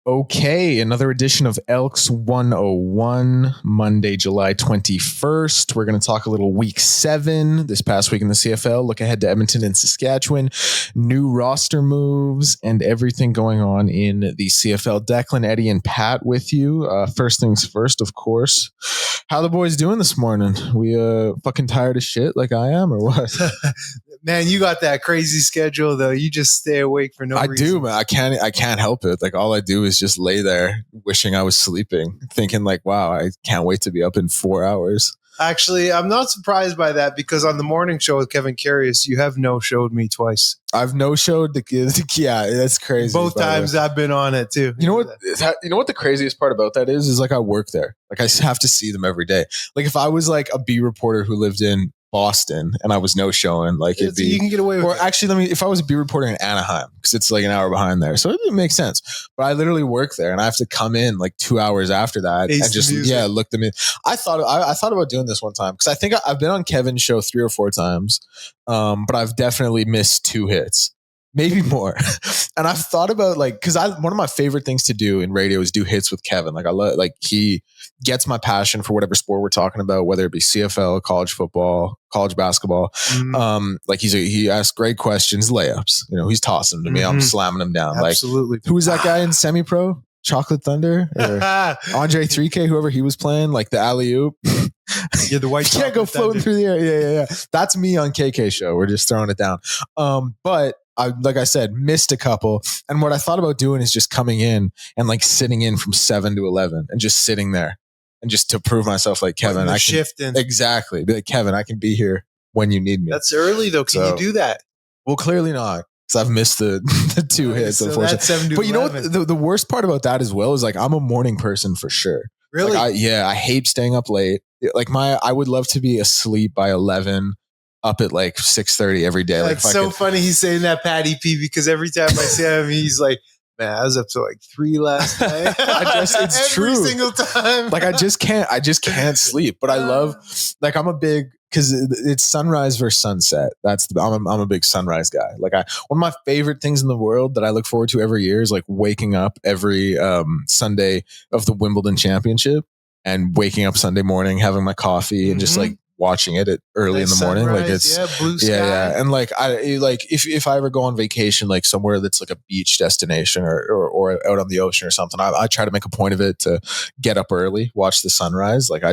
Okay, another edition of Elks 101, Monday, July 21st. We're going to talk a little week 7 this past week in the CFL. Look ahead to Edmonton and Saskatchewan, new roster moves, and everything going on in the CFL. Declan, Eddie, and Pat with you. First things first, of course. How the boys doing this morning? We fucking tired of shit like I am, or what? Man, you got that crazy schedule though. You just stay awake for no reason. I do, man. I can't help it. Like all I do is just lay there wishing I was sleeping, thinking like, wow, I can't wait to be up in 4 hours. Actually, I'm not surprised by that because on the morning show with Kevin Carius, you have no-showed me twice. I've no-showed the kids. Yeah, that's crazy. Both times I've been on it too. You know what? You know what the craziest part about that is like I work there. Like I have to see them every day. Like if I was like a B reporter who lived in Boston and I was no-showing, like it'd be, you can get away with or it. actually if I was a B reporter in Anaheim, because it's like an hour behind there, so it makes sense. But I literally work there and I have to come in like 2 hours after that and just look them in. I thought about doing this one time because I think I've been on Kevin's show 3 or 4 times, but I've definitely missed 2 hits. Maybe more. And I've thought about like, cause one of my favorite things to do in radio is do hits with Kevin. Like I love, like he gets my passion for whatever sport we're talking about, whether it be CFL, college football, college basketball. Like he asks great questions, layups, you know, he's tossing them to me. I'm slamming them down. Absolutely. Like who's that guy in semi-pro? Chocolate Thunder or Andre 3K, whoever he was playing, like the alley-oop. Yeah, the white. You can't go floating through the air. Yeah. That's me on KK show. We're just throwing it down. But like I said, missed a couple. And what I thought about doing is just coming in and like sitting in from 7 to 11 and just sitting there and just to prove myself like, Kevin, I can shift in. Exactly. Be like, Kevin, I can be here when you need me. That's early though. Can you do that? Well, clearly not. Because I've missed the 2 hits, so unfortunately. But you know what? The worst part about that as well is like I'm a morning person for sure. Really? Like I hate staying up late. Like I would love to be asleep by 11, up at like 6:30 every day. Like so funny he's saying that, Patty P, because every time I see him, he's like, man, I was up to like 3 last night. It's every true. single time. Like I just can't sleep. But I love, like I'm a big, because it's sunrise versus sunset. I'm a big sunrise guy. Like one of my favorite things in the world that I look forward to every year is like waking up every Sunday of the Wimbledon Championship and waking up Sunday morning, having my coffee and just like watching it at early in the morning. Sunrise, like it's blue sky. Yeah. And like if I ever go on vacation, like somewhere that's like a beach destination or out on the ocean or something, I try to make a point of it to get up early, watch the sunrise. Like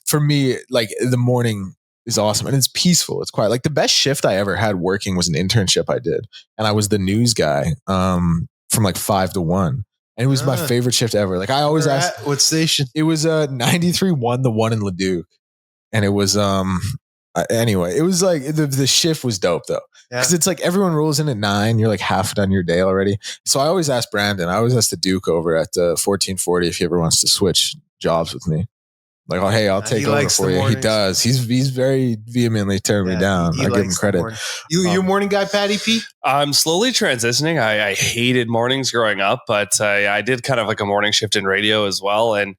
for me, like the morning is awesome and it's peaceful. It's quiet. Like the best shift I ever had working was an internship I did. And I was the news guy from like 5 to 1. And it was my favorite shift ever. Like I always asked, what station? It was 93.1, the one in Leduc. And it was anyway, it was like the shift was dope though. Because it's like everyone rolls in at 9, you're like half done your day already. So I always ask Brandon, I always ask the Duke over at 1440 if he ever wants to switch jobs with me. Like, oh, hey, I'll take over for you. He does. He's very vehemently turned me down. I give him credit. You a morning guy, Patty P? I'm slowly transitioning. I hated mornings growing up, but I did kind of like a morning shift in radio as well. And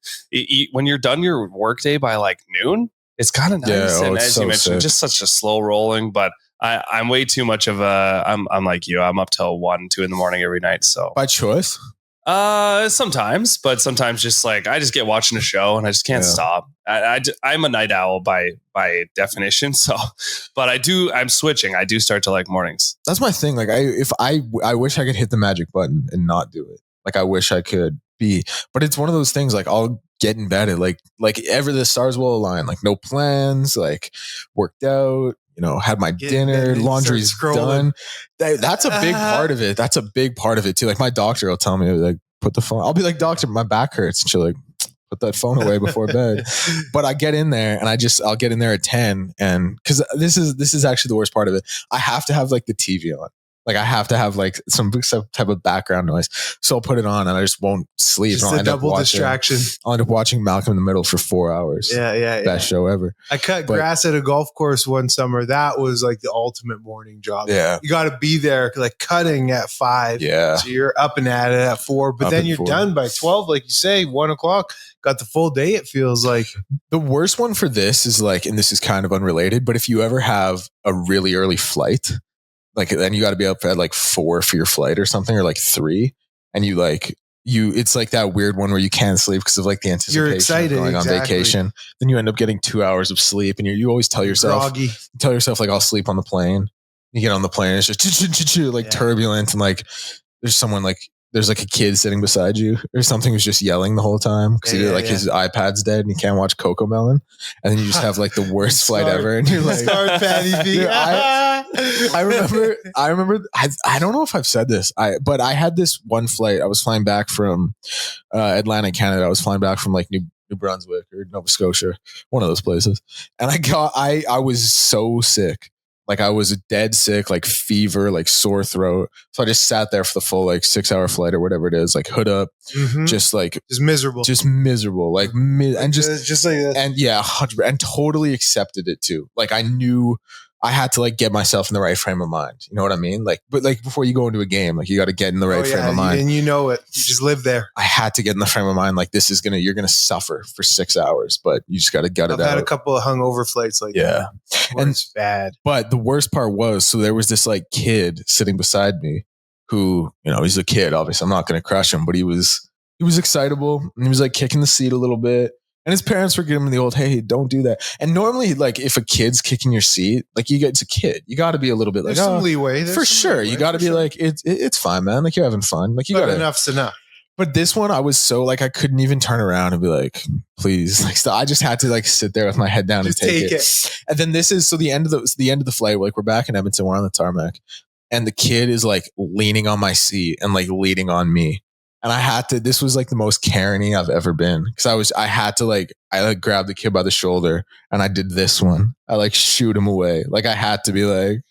when you're done your workday by like noon, it's kind of nice. And as you mentioned, just such a slow rolling. But I'm way too much of I'm like you. I'm up till 1, 2 in the morning every night. So by choice. Sometimes, but sometimes just like I just get watching a show and I just can't stop. I'm a night owl by definition. So, but I'm switching. I do start to like mornings. That's my thing. Like I wish I could hit the magic button and not do it. Like I wish I could be, but it's one of those things like I'll get in bed at like ever the stars will align, like no plans, like worked out, you know, had my dinner, laundry's done. That's a big part of it. That's a big part of it too. Like my doctor will tell me like, put the phone, I'll be like, doctor, my back hurts. And she'll like, put that phone away before bed. But I get in there and I'll get in there at 10. And cause this is actually the worst part of it. I have to have like the TV on. Like I have to have like some type of background noise. So I'll put it on and I just won't sleep. Just a double distraction. I'll end up watching Malcolm in the Middle for 4 hours. Yeah. Best show ever. I cut grass at a golf course one summer. That was like the ultimate morning job. Yeah. You got to be there like cutting at 5. Yeah. So you're up and at it at 4, but then you're done by 12. Like you say, 1 o'clock, got the full day. It feels like. The worst one for this is like, and this is kind of unrelated, but if you ever have a really early flight, like then you got to be up at like 4 for your flight or something, or like 3, and you like it's like that weird one where you can't sleep because of like the anticipation You're excited, of going on exactly. vacation. Then you end up getting 2 hours of sleep, and you always tell yourself, like, I'll sleep on the plane. You get on the plane, it's just like turbulent, and like there's someone like there's like a kid sitting beside you or something who's just yelling the whole time because his iPad's dead and he can't watch Coco Melon, and then you just have like the worst flight ever, and you're like, Patty B. I remember. I don't know if I've said this, but I had this one flight. I was flying back from Atlantic, Canada. I was flying back from like New Brunswick or Nova Scotia, one of those places, and I was so sick. Like I was dead sick, like fever, like sore throat. So I just sat there for the full like 6-hour flight or whatever it is, like hood up, just miserable, like and just like this. And yeah, 100%, and totally accepted it too. Like I knew I had to like get myself in the right frame of mind. You know what I mean? Like, but like before you go into a game, like you got to get in the right frame of mind. And you know it. You just live there. I had to get in the frame of mind. Like this is you're going to suffer for 6 hours, but you just got to gut it out. I've had a couple of hungover flights like that. And it's bad. But the worst part was, so there was this like kid sitting beside me who, you know, he's a kid, obviously I'm not going to crush him, but he was excitable and he was like kicking the seat a little bit. And his parents were giving him the old, hey, don't do that. And normally, like, if a kid's kicking your seat, like, it's a kid. You got to be a little bit like, there's some leeway. For sure. You got to be like, it's fine, man. Like, you're having fun. Like, you got enough's enough. But this one, I was so, like, I couldn't even turn around and be like, please. Like, so I just had to, like, sit there with my head down just and take it. And then this is, so the end of the flight, like, we're back in Edmonton. We're on the tarmac. And the kid is, like, leaning on my seat and, like, leaning on me. And I had to, this was like the most Karen-y I've ever been. Cause I grabbed the kid by the shoulder and I did this one. I like shoot him away. Like I had to be like,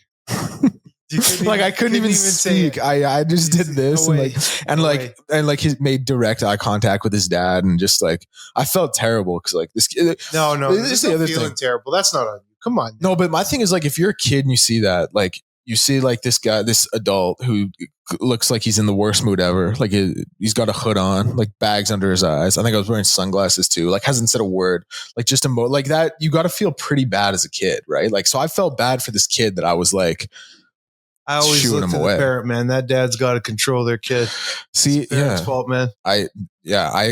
like I couldn't even speak. I just did this and he made direct eye contact with his dad. And just like, I felt terrible. Cause like this kid, no, this is the other thing. Terrible. That's not on you. Come on. No, but my thing is like, if you're a kid and you see that, like, you see like this guy, this adult who looks like he's in the worst mood ever. Like he's got a hood on, like bags under his eyes. I think I was wearing sunglasses too. Like hasn't said a word. Like just like that. You got to feel pretty bad as a kid, right? Like so, I felt bad for this kid that I was like, I always look to the parent, man. That dad's got to control their kid. See, it's the parent's fault, man.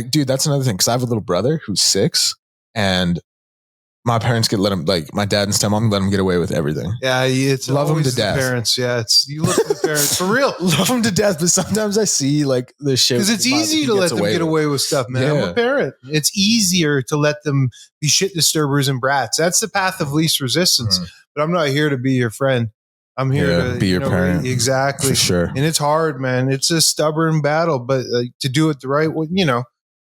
Dude, that's another thing because I have a little brother who's 6 and. My parents let him, like my dad and stepmom let him get away with everything. Yeah, it's love him to death. Parents, yeah, you look at the parents for real. Love him to death, but sometimes I see like the shit because it's easy to let them get away with stuff, man. Yeah. I'm a parent. It's easier to let them be shit disturbers and brats. That's the path of least resistance. But I'm not here to be your friend. I'm here to be your parent. Exactly, for sure. And it's hard, man. It's a stubborn battle, but to do it the right way,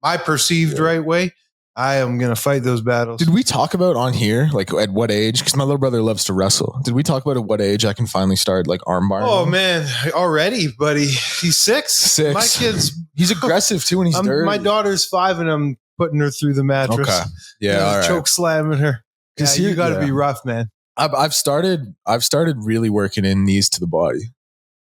my perceived right way. I am going to fight those battles. Did we talk about on here, like at what age? Because my little brother loves to wrestle. Did we talk about at what age I can finally start like arm barring? Oh, man. Already, buddy. He's 6. My kid's... He's aggressive too when he's dirty. My daughter's 5 and I'm putting her through the mattress. Okay. Yeah. All right. Choke slamming her. Because you got to be rough, man. I've started really working in knees to the body.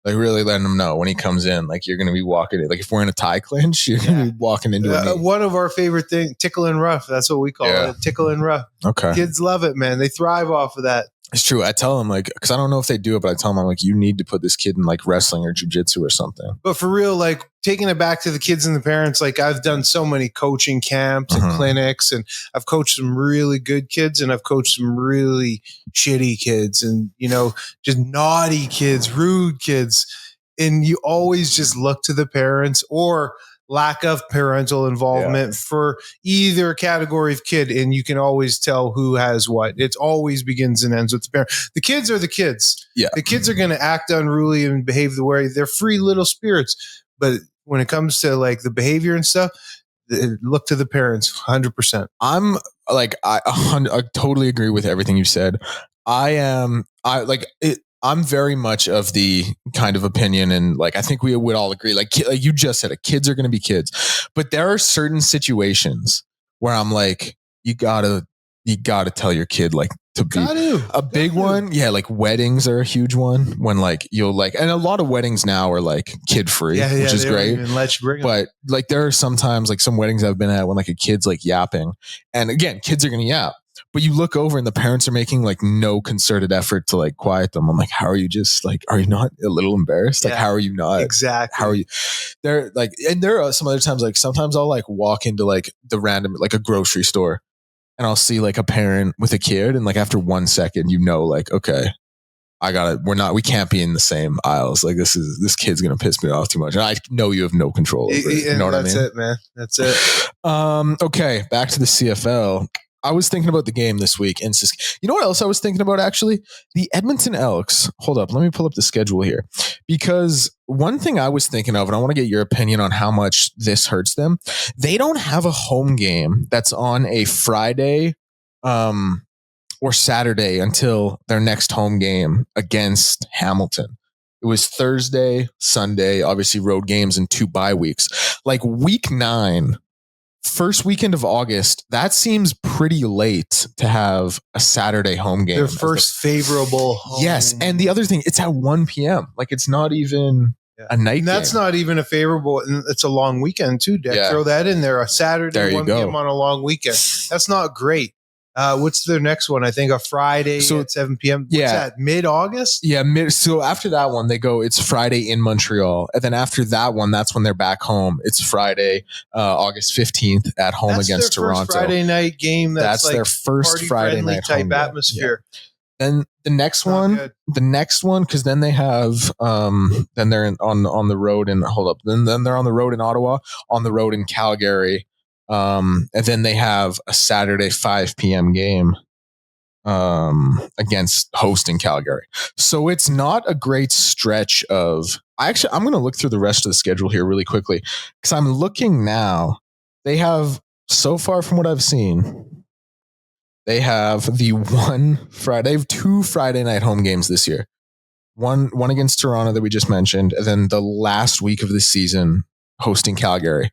Like really letting him know when he comes in, like you're going to be walking it. Like if we're in a tie clinch, you're going to be walking into a knee. One of our favorite things, tickle and rough. That's what we call it. Tickle and rough. Okay. Kids love it, man. They thrive off of that. It's true. I tell them like, cause I don't know if they do it, but I tell them I'm like, you need to put this kid in like wrestling or jiu-jitsu or something. But for real, like taking it back to the kids and the parents, like I've done so many coaching camps and clinics and I've coached some really good kids and I've coached some really shitty kids and, just naughty kids, rude kids. And you always just look to the parents or lack of parental involvement for either category of kid. And you can always tell who has what. It always begins and ends with the parent. The kids are the kids. Yeah. The kids are going to act unruly and behave the way they're free little spirits. But when it comes to like the behavior and stuff, look to the parents 100%. I'm like, I totally agree with everything you said. I'm very much of the kind of opinion and like I think we would all agree like you just said it, kids are going to be kids, but there are certain situations where I'm like you gotta tell your kid like to be a big one. Yeah, like weddings are a huge one when like you'll like, and a lot of weddings now are like kid free, which is great. But like there are sometimes like some weddings I've been at when like a kid's like yapping, and again, kids are gonna yap. But you look over and the parents are making like no concerted effort to like quiet them. I'm like, how are you just like, are you not a little embarrassed? Like, how are you not? Exactly. How are you? They're like, and there are some other times, like sometimes I'll like walk into like the random, like a grocery store and I'll see like a parent with a kid. And like after 1 second, you know, like, okay, we can't be in the same aisles. Like this kid's going to piss me off too much. And I know you have no control over it. You know what I mean? That's it, man. That's it. Okay. Back to the CFL. I was thinking about the game this week. And you know what else I was thinking about actually? The Edmonton Elks. Hold up. Let me pull up the schedule here. Because one thing I was thinking of, and I want to get your opinion on how much this hurts them. They don't have a home game that's on a Friday, or Saturday until their next home game against Hamilton. It was Thursday, Sunday, obviously road games and 2 bye weeks. Like week 9, first weekend of August, that seems pretty late to have a Saturday home game. Their first favorable home. Yes. And the other thing, it's at 1 p.m. Like it's not even a night and that's game. not even a favorable. It's a long weekend too, Dick. Yeah. Throw that in there. A Saturday, 1 p.m. on a long weekend. That's not great. What's their next one? I think a Friday at 7 p.m. What's that? Mid-August? Yeah. So after that one, it's Friday in Montreal. And then after that one, that's when they're back home. It's Friday, August 15th at home against Toronto. First Friday night game. That's like their first Friday night type atmosphere. Yeah. Then the next one, because then they have, then they're on the road and then they're on the road in Ottawa, on the road in Calgary. And then they have a Saturday 5 p.m. game against hosting Calgary. So it's not a great stretch of. I'm going to look through the rest of the schedule here really quickly because I'm looking now. They have, so far from what I've seen, they have they have 2 Friday night home games this year. One against Toronto that we just mentioned, and then the last week of the season hosting Calgary,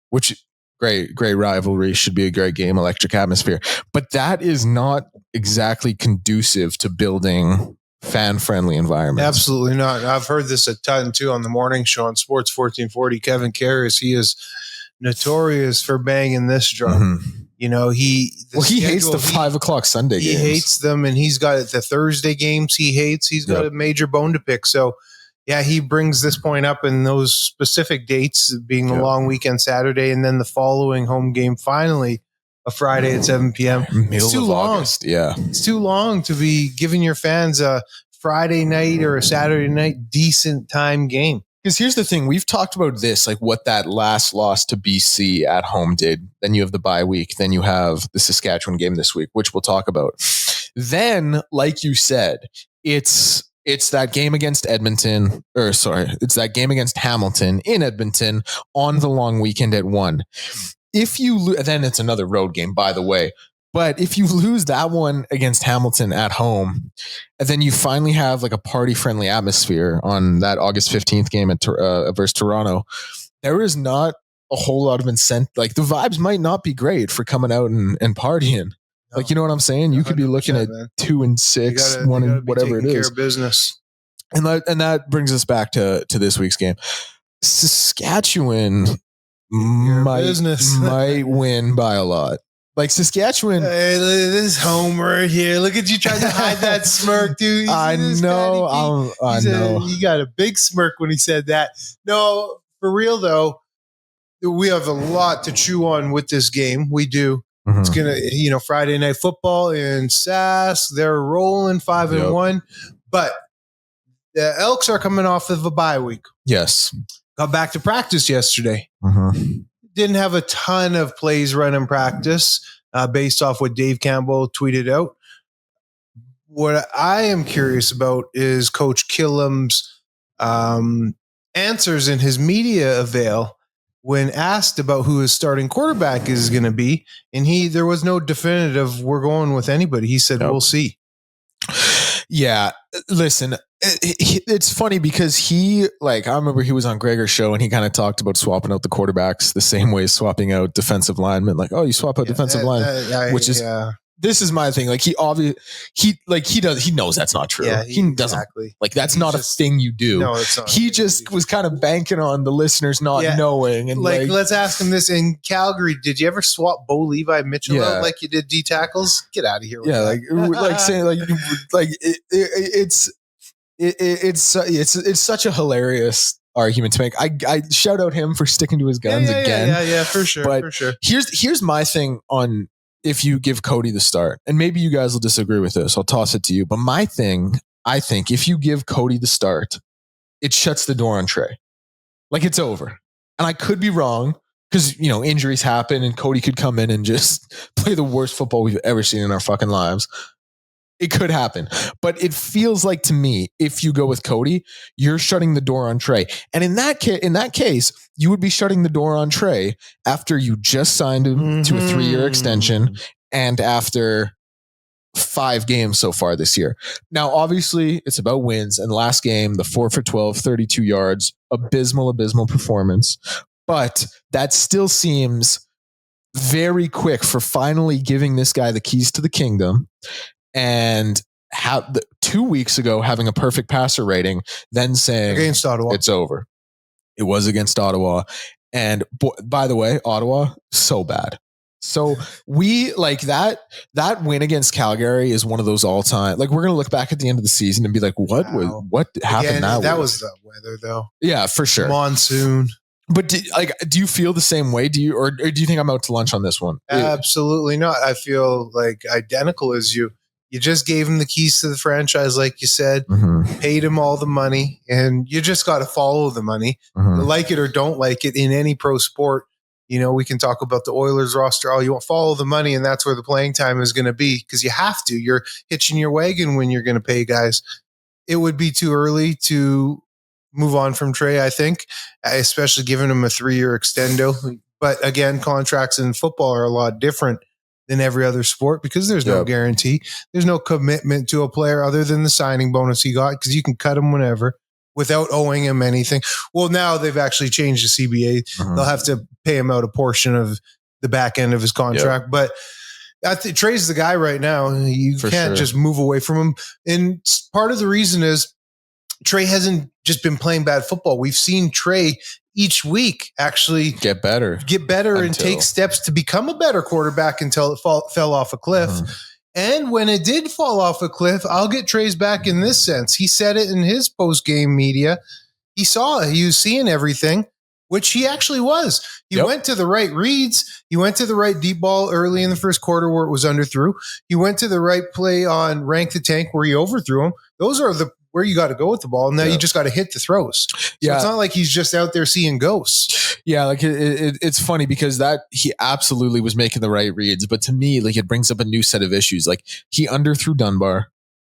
which. Great rivalry, should be a great game, electric atmosphere. But that is not exactly conducive to building fan-friendly environments. Absolutely not. I've heard this a ton too on the morning show on Sports 1440. Kevin Karras, he is notorious for banging this drum. Mm-hmm. You know, he hates the 5 o'clock Sunday games. He hates them, and he's got the Thursday games he hates. He's got a major bone to pick. So, yeah, he brings this point up in those specific dates, being the long weekend Saturday, and then the following home game, finally, a Friday at 7 p.m. It's too long. August. Yeah. It's too long to be giving your fans a Friday night or a Saturday night decent time game. Because here's the thing. We've talked about this, like what that last loss to BC at home did. Then you have the bye week. Then you have the Saskatchewan game this week, which we'll talk about. Then, like you said, it's that game against it's that game against Hamilton in Edmonton on the long weekend at 1. If you then it's another road game, by the way. But if you lose that one against Hamilton at home, and then you finally have like a party-friendly atmosphere on that August 15th game at versus Toronto, there is not a whole lot of incentive. Like the vibes might not be great for coming out and partying. No. Like, you know what I'm saying? You could be looking at 2-6, 1 whatever it is. Care of business. And that brings us back to this week's game. Saskatchewan might win by a lot. Like Saskatchewan. Hey, look at this home right here. Look at you trying to hide that smirk, dude. I know. I know. He got a big smirk when he said that. No, for real though, we have a lot to chew on with this game. We do. Mm-hmm. It's gonna, Friday night football in Sask. They're rolling 5-1, but the Elks are coming off of a bye week. Yes, got back to practice yesterday. Mm-hmm. Didn't have a ton of plays run in practice based off what Dave Campbell tweeted out. What I am curious about is Coach Killam's answers in his media avail when asked about who his starting quarterback is going to be, and there was no definitive, we're going with anybody. He said, We'll see. Yeah. Listen, it's funny because I remember he was on Krueger's show and he kind of talked about swapping out the quarterbacks the same way as swapping out defensive linemen. Like, oh, you swap out defensive line, which is this is my thing. Like he knows that's not true. Yeah, he doesn't like that's not a thing you do. No, it's not. He just was kind of banking on the listeners not knowing. And like, let's ask him this: in Calgary, did you ever swap Bo Levi Mitchell out like you did D tackles? Get out of here. With like saying like it's such a hilarious argument to make. I shout out him for sticking to his guns again. Yeah, for sure. But for sure. Here's my thing on if you give Cody the start, and maybe you guys will disagree with this. I'll toss it to you. But my thing, I think if you give Cody the start, it shuts the door on Tre. Like it's over. And I could be wrong because, injuries happen and Cody could come in and just play the worst football we've ever seen in our fucking lives. It could happen, but it feels like to me, if you go with Cody, you're shutting the door on Tre. And in that case, you would be shutting the door on Tre after you just signed him to a 3-year extension and after 5 games so far this year. Now, obviously, it's about wins. And last game, the 4 for 12, 32 yards, abysmal performance. But that still seems very quick for finally giving this guy the keys to the kingdom. And 2 weeks ago, having a perfect passer rating, then saying against Ottawa, it's over. It was against Ottawa. And by the way, Ottawa, so bad. So we like that win against Calgary is one of those all time. Like we're going to look back at the end of the season and be like, what happened? That was the weather though. Yeah, for sure. Monsoon. But do you feel the same way? Do you think I'm out to lunch on this one? Absolutely not. I feel like identical as you. You just gave him the keys to the franchise, like you said, paid him all the money, and you just got to follow the money. Like it or don't like it in any pro sport. We can talk about the Oilers roster. You want follow the money, and that's where the playing time is going to be because you have to. You're hitching your wagon when you're going to pay guys. It would be too early to move on from Tre, I think, especially giving him a 3-year extendo. But again, contracts in football are a lot different than every other sport because there's no guarantee. There's no commitment to a player other than the signing bonus he got because you can cut him whenever without owing him anything. Well, now they've actually changed the CBA. They'll have to pay him out a portion of the back end of his contract. But Tre's the guy right now. You can't just move away from him. And part of the reason is Tre hasn't just been playing bad football. We've seen Tre each week actually get better and take steps to become a better quarterback until it fell off a cliff. And when it did fall off a cliff, I'll get Tre's back in this sense. He said it in his post-game media. He saw it. He was seeing everything, which he actually was. He went to the right reads. He went to the right deep ball early in the first quarter where it was underthrew. He went to the right play on Rank the Tank where he overthrew him. Those are where you got to go with the ball. Now you just got to hit the throws. So it's not like he's just out there seeing ghosts. Yeah, like it's funny because that he absolutely was making the right reads, but to me, like it brings up a new set of issues. Like he underthrew Dunbar,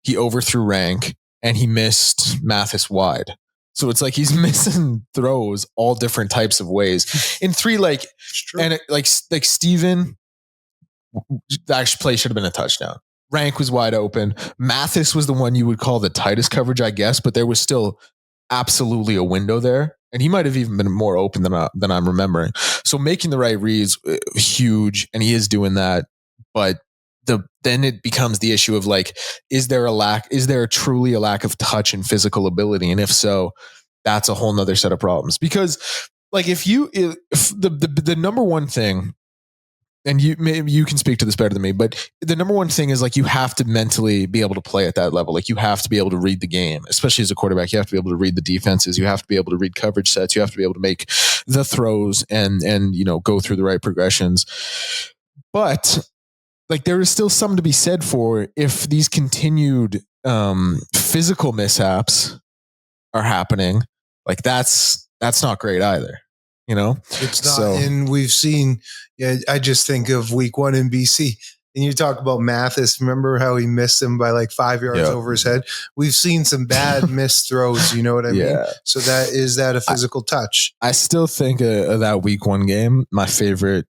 he overthrew Rank, and he missed Mathis wide. So it's like he's missing throws all different types of ways. In 3, like Steven, that play should have been a touchdown. Rank was wide open. Mathis was the one you would call the tightest coverage, I guess, but there was still absolutely a window there. And he might have even been more open than I'm remembering. So making the right reads, huge, and he is doing that. But then it becomes the issue of like, is there truly a lack of touch and physical ability? And if so, that's a whole nother set of problems. Because like if the number one thing, and maybe you can speak to this better than me, but the number one thing is like you have to mentally be able to play at that level. Like you have to be able to read the game, especially as a quarterback. You have to be able to read the defenses. You have to be able to read coverage sets. You have to be able to make the throws and go through the right progressions. But like there is still something to be said for if these continued physical mishaps are happening. Like that's not great either. It's not. And we've seen, I just think of week 1 in BC and you talk about Mathis. Remember how he missed him by like 5 yards over his head? We've seen some bad missed throws. You know what I mean? So that a physical touch? I still think of that week 1 game. My favorite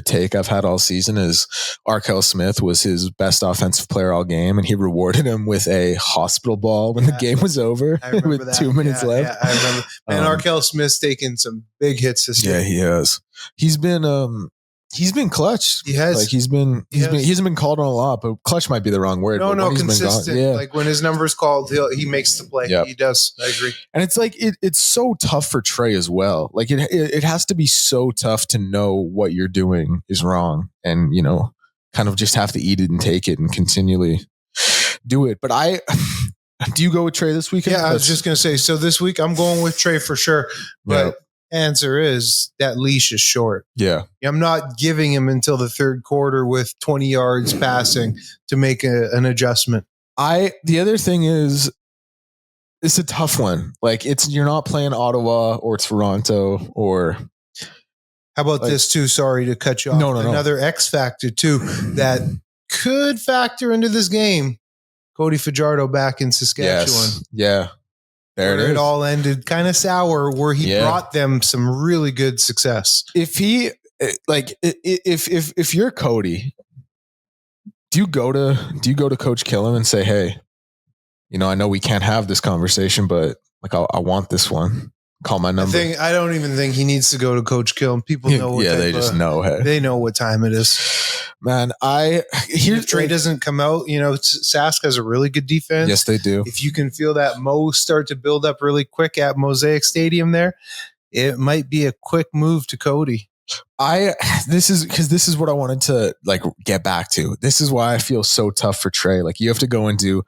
take I've had all season is Arkell Smith was his best offensive player all game, and he rewarded him with a hospital ball when the game was over with that. 2 minutes left. Yeah, I remember. And Arkell Smith's taken some big hits this year. Yeah, he has. He's been He's been clutch. He has. Like he hasn't been called on a lot, but clutch might be the wrong word. No, he's consistent. Been Like when his number's called, he makes the play. Yep. He does. I agree. And it's like it's so tough for Tre as well. Like it has to be so tough to know what you're doing is wrong, and kind of just have to eat it and take it and continually do it. But do you go with Tre this weekend? Yeah, I was just gonna say. So this week I'm going with Tre for sure, but. Answer is that leash is short. Yeah. I'm not giving him until the third quarter with 20 yards passing to make an adjustment. The other thing is it's a tough one. Like you're not playing Ottawa or Toronto or how about this too? Sorry to cut you off. No. Another X factor too that could factor into this game. Cody Fajardo back in Saskatchewan. Yes. Yeah. There it all ended kind of sour where he brought them some really good success. If you're Cody, do you go to Coach Killam and say, hey, I know we can't have this conversation, but like I want this one. Call my number. I don't even think he needs to go to Coach Killam. People know what they just know. Hey. They know what time it is. Man, if Tre doesn't come out, Sask has a really good defense. Yes, they do. If you can feel that Mo start to build up really quick at Mosaic Stadium there, it might be a quick move to Cody. This is what I wanted to like get back to. This is why I feel so tough for Tre. Like you have to go and do.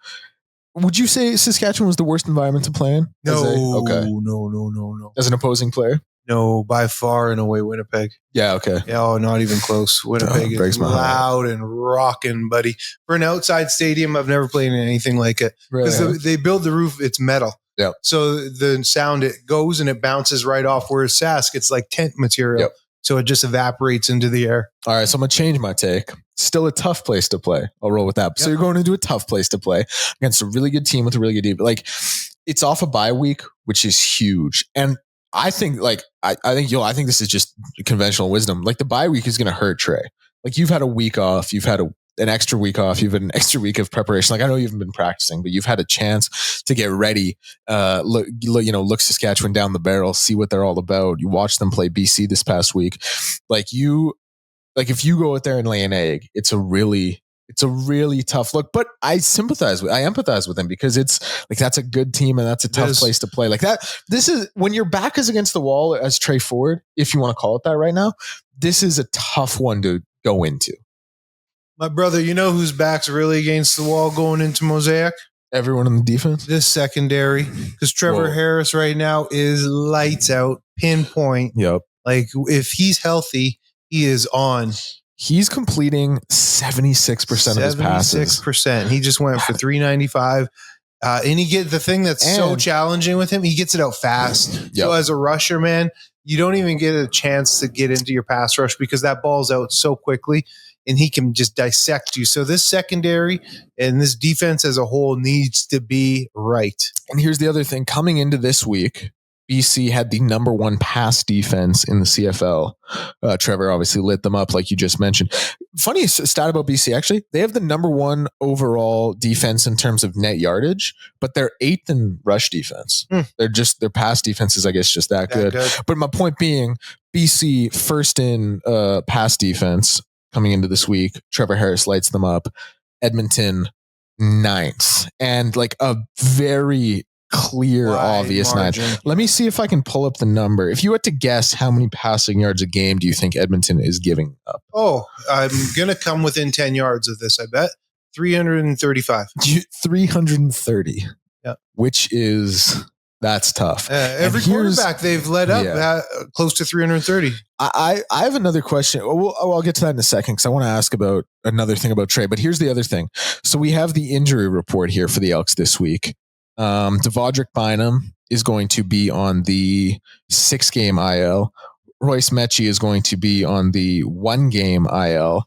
Would you say Saskatchewan was the worst environment to play in? No. No. As an opposing player? No, by far and away Winnipeg. Yeah, okay. Yeah, not even close. Winnipeg is loud and rocking, buddy. For an outside stadium, I've never played in anything like it. Because they build the roof, it's metal. Yeah. So the sound, it goes and it bounces right off. Whereas Sask, it's like tent material. Yep. So it just evaporates into the air. All right, so I'm going to change my take. Still a tough place to play. I'll roll with that. Yep. So you're going into a tough place to play against a really good team with a really good team. Like it's off a bye week, which is huge. And I think I think this is just conventional wisdom. Like the bye week is going to hurt Tre. Like you've had a week off. You've had an extra week off. You've had an extra week of preparation. Like I know you haven't been practicing, but you've had a chance to get ready. Look Saskatchewan down the barrel, see what they're all about. You watched them play BC this past week. If you go out there and lay an egg, it's a really tough look. But I empathize with them because it's like that's a good team and that's a tough place to play. Like that. This is when your back is against the wall as Tre Ford, if you want to call it that right now. This is a tough one to go into. My brother, you know whose back's really against the wall going into Mosaic? Everyone in the defense? This secondary. Because Trevor Harris right now is lights out, pinpoint. Yep. Like if he's healthy, he is on. He's completing 76% of his passes. 76%. He just went for 395. And he get the thing that's so challenging with him, he gets it out fast. Yep. So as a rusher, man, you don't even get a chance to get into your pass rush because that ball's out so quickly. And he can just dissect you. So this secondary and this defense as a whole needs to be right. And here's the other thing. Coming into this week, BC had the number one pass defense in the CFL. Trevor obviously lit them up like you just mentioned. Funny stat about BC, actually. They have the number one overall defense in terms of net yardage, but they're 8th in rush defense. Their pass defense is, I guess, just that good. But my point being, BC first in pass defense. Coming into this week, Trevor Harris lights them up. Edmonton 9th, and like a very clear, obvious margin. 9th. Let me see if I can pull up the number. If you had to guess, how many passing yards a game do you think Edmonton is giving up? Oh, I'm gonna come within 10 yards of this. I bet 335. 330. Yeah, which is. That's tough. Every quarterback they've led up close to 330. I have another question. I'll get to that in a second because I want to ask about another thing about Tre. But here's the other thing. So we have the injury report here for the Elks this week. Devondrick Bynum is going to be on the 6-game IL. Royce Mechie is going to be on the 1-game IL.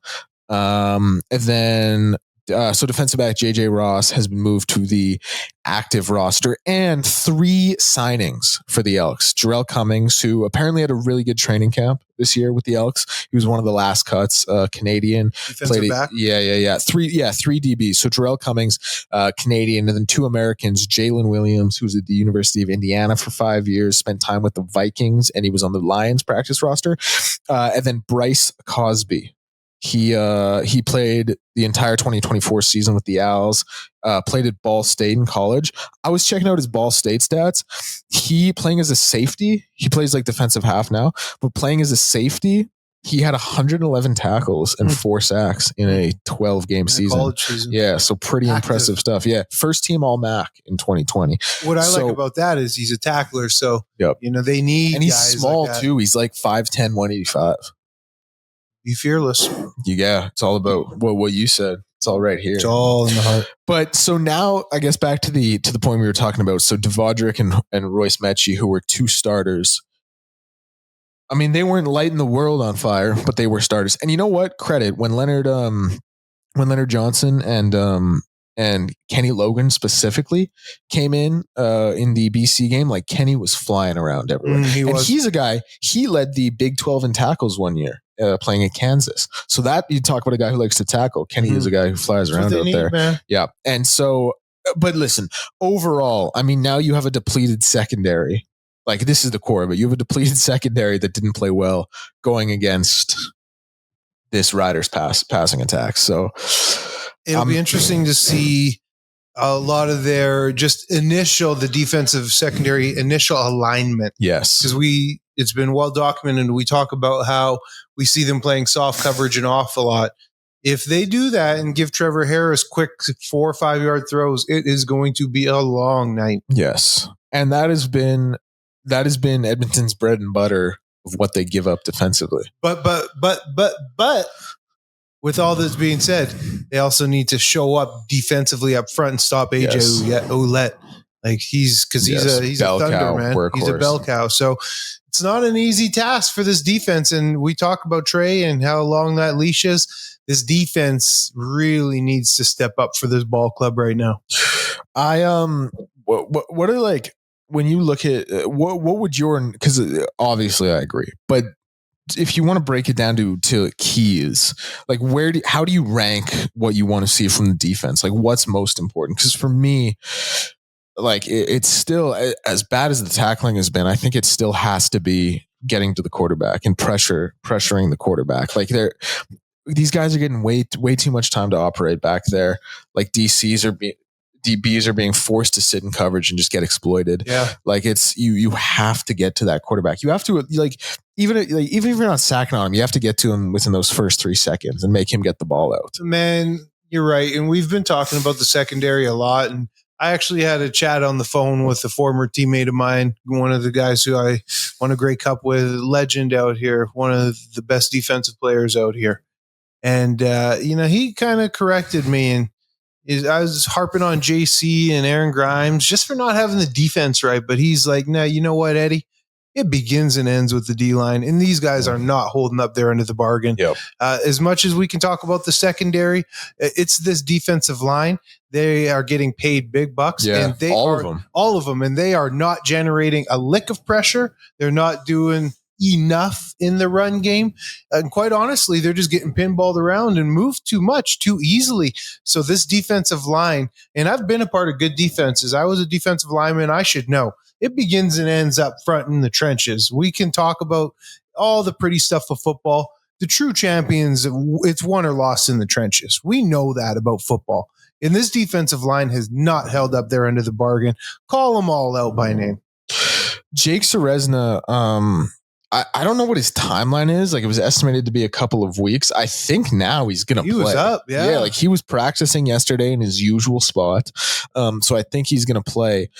And then So defensive back JJ Ross has been moved to the active roster, and 3 signings for the Elks. Jarrell Cummings, who apparently had a really good training camp this year with the Elks. He was one of the last cuts, Canadian. Defensive back? Yeah. Three DBs. So Jarrell Cummings, Canadian, and then 2 Americans, Jalen Williams, who's at the University of Indiana for 5 years, spent time with the Vikings, and he was on the Lions practice roster. And then Bryce Cosby. He played the entire 2024 season with the Owls, played at Ball State in college. I was checking out his Ball State stats. He playing as a safety, he plays like defensive half now, but playing as a safety, he had 111 tackles and 4 sacks in a 12-game season. Yeah, so pretty impressive stuff. Yeah, first team All-MAC in 2020. What I like about that is he's a tackler, so they need. And he's guys small like too. He's like 5'10", 185. Be fearless. Yeah, it's all about what you said. It's all right here. It's all in the heart. But so now, I guess back to the point we were talking about. So Devondrick and Royce Metchie, who were 2 starters. I mean, they weren't lighting the world on fire, but they were starters. And you know what? Credit when Leonard Johnson and Kenny Logan specifically came in the BC game, like Kenny was flying around everywhere. He's a guy. He led the Big 12 in tackles one year. Playing at Kansas. So that you talk about a guy who likes to tackle. Kenny is a guy who flies around out there. Man. Yeah. And so, but listen, overall, I mean, now you have a depleted secondary. Like this is the core of it. You have a depleted secondary that didn't play well going against this Riders passing attack. So it'll be interesting to see a lot of their the defensive secondary initial alignment. Yes. Because it's been well documented. We talk about how we see them playing soft coverage an awful lot. If they do that and give Trevor Harris quick 4 or 5 yard throws, it is going to be a long night. Yes. And that has been Edmonton's bread and butter of what they give up defensively. But with all this being said, they also need to show up defensively up front and stop AJ Ouellette. Like he's a thunder man. Workhorse. He's a bell cow. So it's not an easy task for this defense. And we talk about Tre and how long that leash is. This defense really needs to step up for this ball club right now. What are like when you look at what would your, because obviously I agree, but if you want to break it down to keys, like how do you rank what you want to see from the defense? Like what's most important? Because for me, like it's still as bad as the tackling has been. I think it still has to be getting to the quarterback and pressuring the quarterback. Like these guys are getting way too much time to operate back there. Like DBs are being forced to sit in coverage and just get exploited. Yeah. Like it's you have to get to that quarterback. You have to even if you're not sacking on him, you have to get to him within those first 3 seconds and make him get the ball out. Man, you're right. And we've been talking about the secondary a lot. And I actually had a chat on the phone with a former teammate of mine, one of the guys who I won a Grey Cup with, legend out here, one of the best defensive players out here. And, he kind of corrected me, and I was harping on JC and Aaron Grimes just for not having the defense right. But he's like, no, you know what, Eddie? It begins and ends with the D-line, and these guys are not holding up their end of the bargain. Yep. As much as we can talk about the secondary, it's this defensive line. They are getting paid big bucks, and all of them, and they are not generating a lick of pressure. They're not doing enough in the run game. And quite honestly, they're just getting pinballed around and moved too much, too easily. So this defensive line, and I've been a part of good defenses. I was a defensive lineman. I should know. It begins and ends up front in the trenches. We can talk about all the pretty stuff of football. The true champions, it's won or lost in the trenches. We know that about football. And this defensive line has not held up their end of the bargain. Call them all out by name. Jake Ceresna, I don't know what his timeline is. Like it was estimated to be a couple of weeks. I think now he's going to play. He was up, yeah. Yeah, like he was practicing yesterday in his usual spot. So I think he's going to play.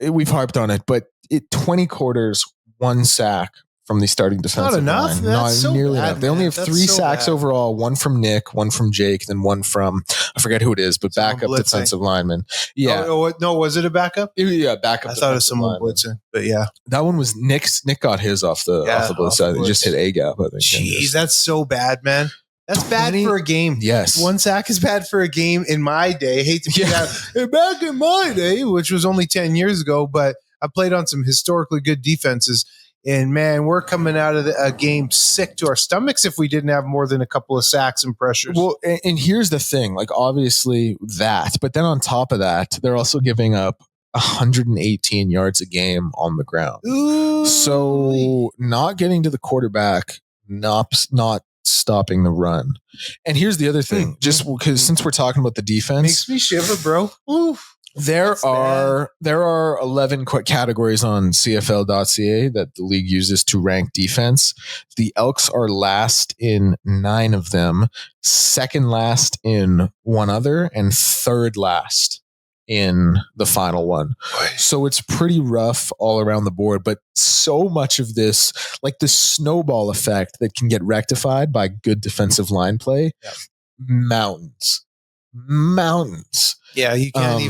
We've harped on it, but 20 quarters, 1 sack from the starting defensive line. Not That's so nearly bad, enough. They only have 3 sacks overall, 1 from Nick, 1 from Jake, then 1 from, I forget who it is, but backup defensive lineman. Yeah. No, was it a backup? Yeah, backup. I thought it was someone blitzing, but yeah. That one was Nick's. Nick got his off the blitz side. He just hit A gap, I think. Jeez, that's so bad, man. That's bad for a game. Yes. 1 sack is bad for a game in my day. I hate to be that. Back in my day, which was only 10 years ago, but I played on some historically good defenses. And, man, we're coming out of a game sick to our stomachs if we didn't have more than a couple of sacks and pressures. Well, and here's the thing. Like, obviously that. But then on top of that, they're also giving up 118 yards a game on the ground. Ooh. So not getting to the quarterback, not stopping the run. And here's the other thing, just because since we're talking about the defense, makes me shiver, bro. Oof. There are 11 categories on CFL.ca that the league uses to rank defense. The Elks are last in 9 of them, second last in one other, and third last in the final one. So it's pretty rough all around the board, but so much of this, like the snowball effect that can get rectified by good defensive line play, mountains. Yeah, you can't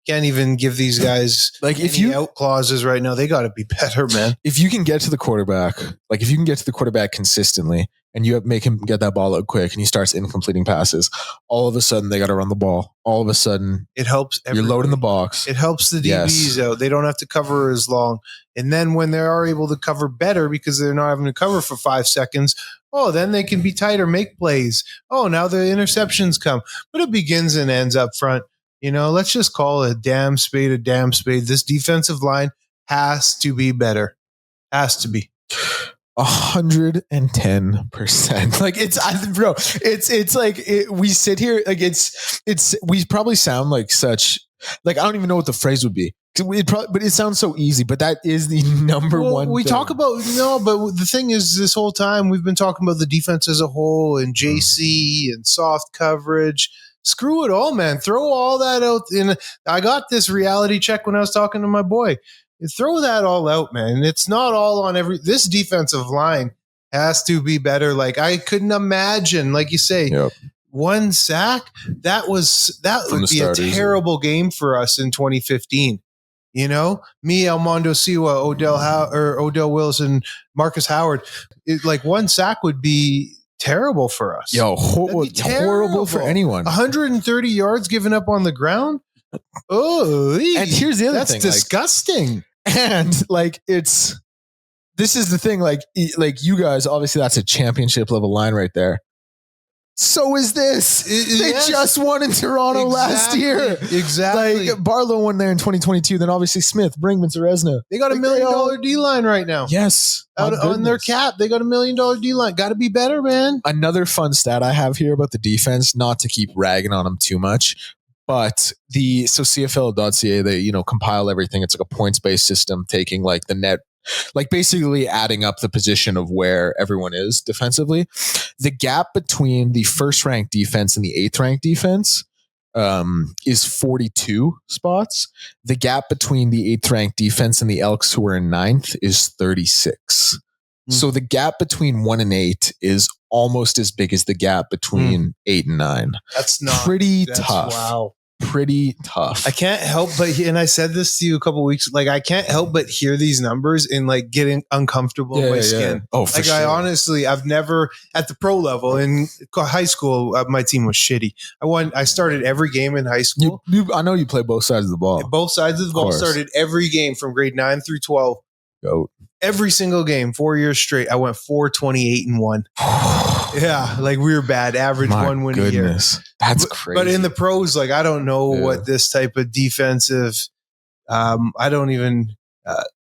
even give these guys like if you out clauses right now. They got to be better, man. If you can get to the quarterback, consistently, and you make him get that ball out quick, and he starts incompleting passes, all of a sudden they got to run the ball. All of a sudden, it helps. You're loading the box. It helps the DBs out. They don't have to cover as long, and then when they are able to cover better because they're not having to cover for 5 seconds. Oh, then they can be tighter, make plays. Oh, now the interceptions come, but it begins and ends up front. You know, let's just call a damn spade a damn spade. This defensive line has to be better. Has to be. 110%. Like it's like we sit here like it's we probably sound like such, like I don't even know what the phrase would be. But it sounds so easy, but that is the number one. We talk about but the thing is, this whole time we've been talking about the defense as a whole and JC and soft coverage. Screw it all, man. Throw all that out. I got this reality check when I was talking to my boy. Throw that all out, man. It's not all on this defensive line has to be better. Like I couldn't imagine, like you say, 1 sack. That would be a terrible game for us in 2015. You know, me, Almondo Siwa, Odell Wilson, Marcus Howard. Like 1 sack would be terrible for us. Horrible for anyone. 130 yards given up on the ground. Oh, and here's the other thing. That's disgusting. And like this is the thing. Like you guys, obviously, that's a championship level line right there. So is this. They just won in Toronto last year. Exactly. Like Barlow won there in 2022. Then obviously Smith, Brinkman, Ceresna. They got $1 million D line right now. Yes. On their cap, they got $1 million D line. Got to be better, man. Another fun stat I have here about the defense, not to keep ragging on them too much, but CFL.ca, they, compile everything. It's like a points-based system, taking like the net, like basically adding up the position of where everyone is defensively. The gap between the first ranked defense and the 8th ranked defense is 42 spots. The gap between the 8th ranked defense and the Elks, who are in 9th, is 36. So the gap between 1 and 8 is almost as big as the gap between 8 and 9. That's not pretty tough. Wow. Pretty tough. I can't help but, and I said this to you a couple of weeks, like I can't help but hear these numbers and like getting uncomfortable in my skin. Oh, for sure. I've never at the pro level in high school, my team was shitty. I started every game in high school. I know you play both sides of the ball. Both sides of the ball. Started every game from grade 9 through 12. Goat. Every single game, 4 years straight. I went 4-28-1. Yeah, like we were bad. Average one win a year. That's crazy. But in the pros, like I don't know what this type of defensive. I don't even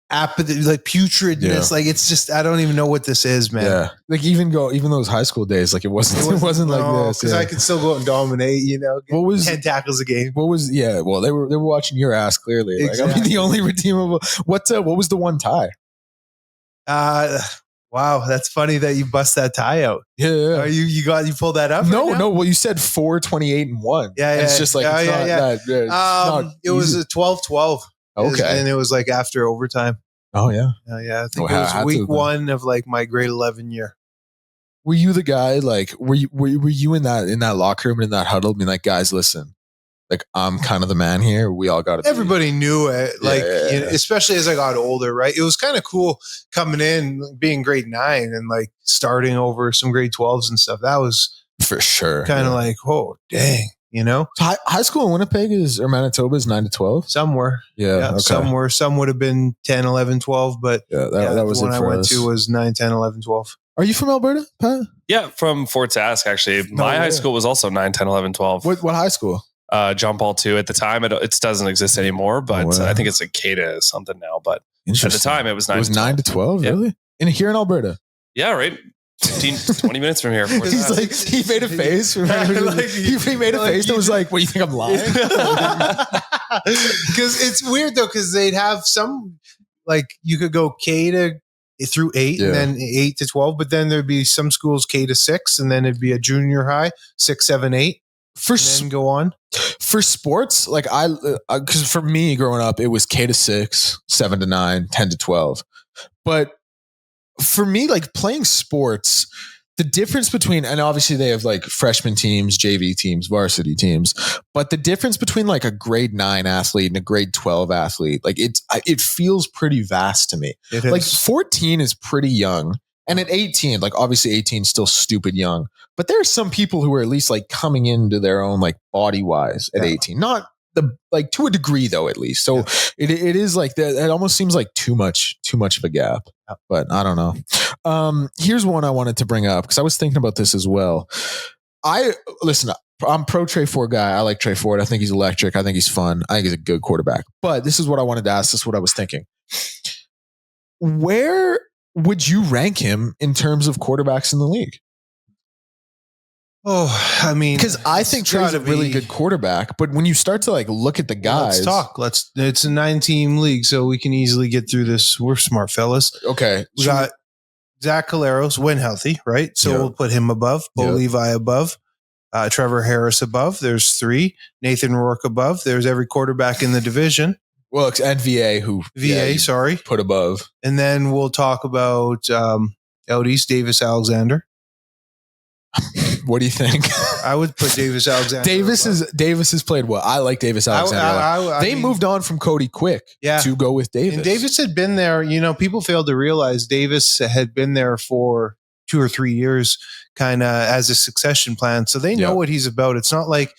apathy, like putridness. Like it's just I don't even know what this is, man. Yeah, like even those high school days, like it wasn't like this because I could still go out and dominate. What was 10 tackles a game? What was Well, they were watching your ass clearly. Exactly. Like, I mean, the only redeemable. What was the one tie? Wow, that's funny that you bust that tie out. Yeah. You pulled that up? No. Well, you said 4-28-1. Yeah. It's just like it was a 12-12. Okay, and it was like after overtime. Oh yeah. I think it was week 1 of like my grade 11 year. Were you the guy? Like, were you in that locker room and in that huddle? Being like, guys, listen. Like, I'm kind of the man here. We all got it. Everybody knew it. Like, especially as I got older, right? It was kind of cool coming in, being grade 9 and like starting over some grade 12s and stuff. That was for sure. Kind of like, oh, dang, you know? So high school in Winnipeg or Manitoba is 9 to 12? Somewhere. Yeah. Okay. Somewhere. Some would have been 10, 11, 12, but that was the one it I for went us. to was 9, 10, 11, 12. Are you from Alberta, Pat? Yeah, from Fort Sask, actually. My high school was also 9, 10, 11, 12. What high school? John Paul II. At the time, it doesn't exist anymore, but I think it's a CADA something now. But at the time, it was 9 It was to 12. 9 to 12, really? And here in Alberta? Yeah, right. 15, 20 minutes from here. He's like, he made a face. He made a face and was like, what, do you think I'm lying? Because it's weird, though, because they'd have some, like, you could go K to through 8 and then 8 to 12, but then there'd be some schools K to 6, and then it'd be a junior high, 6, 7, 8. And then go on. For sports, like because for me growing up, it was K to 6, 7 to 9, 10 to 12. But for me, like playing sports, the difference between, and obviously they have like freshman teams, JV teams, varsity teams, but the difference between like a grade 9 athlete and a grade 12 athlete, like it feels pretty vast to me. Like 14 is pretty young. And at 18, like obviously 18 is still stupid young, but there are some people who are at least like coming into their own like body wise at 18, not like to a degree though, at least. So it is like that. It almost seems like too much of a gap, but I don't know. Here's one I wanted to bring up because I was thinking about this as well. I'm pro Tre Ford guy. I like Tre Ford. I think he's electric. I think he's fun. I think he's a good quarterback, but this is what I wanted to ask. This is what I was thinking. Where would you rank him in terms of quarterbacks in the league? Oh, I mean, because I think Tre's a really good quarterback, but when you start to like look at the guys, let's talk. It's a 9-team league, so we can easily get through this. We're smart fellas. Okay, we got Zach Caleros when healthy, right? So we'll put him above. Bo Levi above. Trevor Harris above. There's 3. Nathan Rourke above. There's every quarterback in the division. Well, and VA, sorry, put above. And then we'll talk about out east, Davis Alexander. What do you think? I would put Davis Alexander. Davis has played well. I like Davis Alexander. They moved on from Cody quick to go with Davis. And Davis had been there. You know, people failed to realize Davis had been there for 2 or 3 years, kind of as a succession plan. So they know what he's about. It's not like,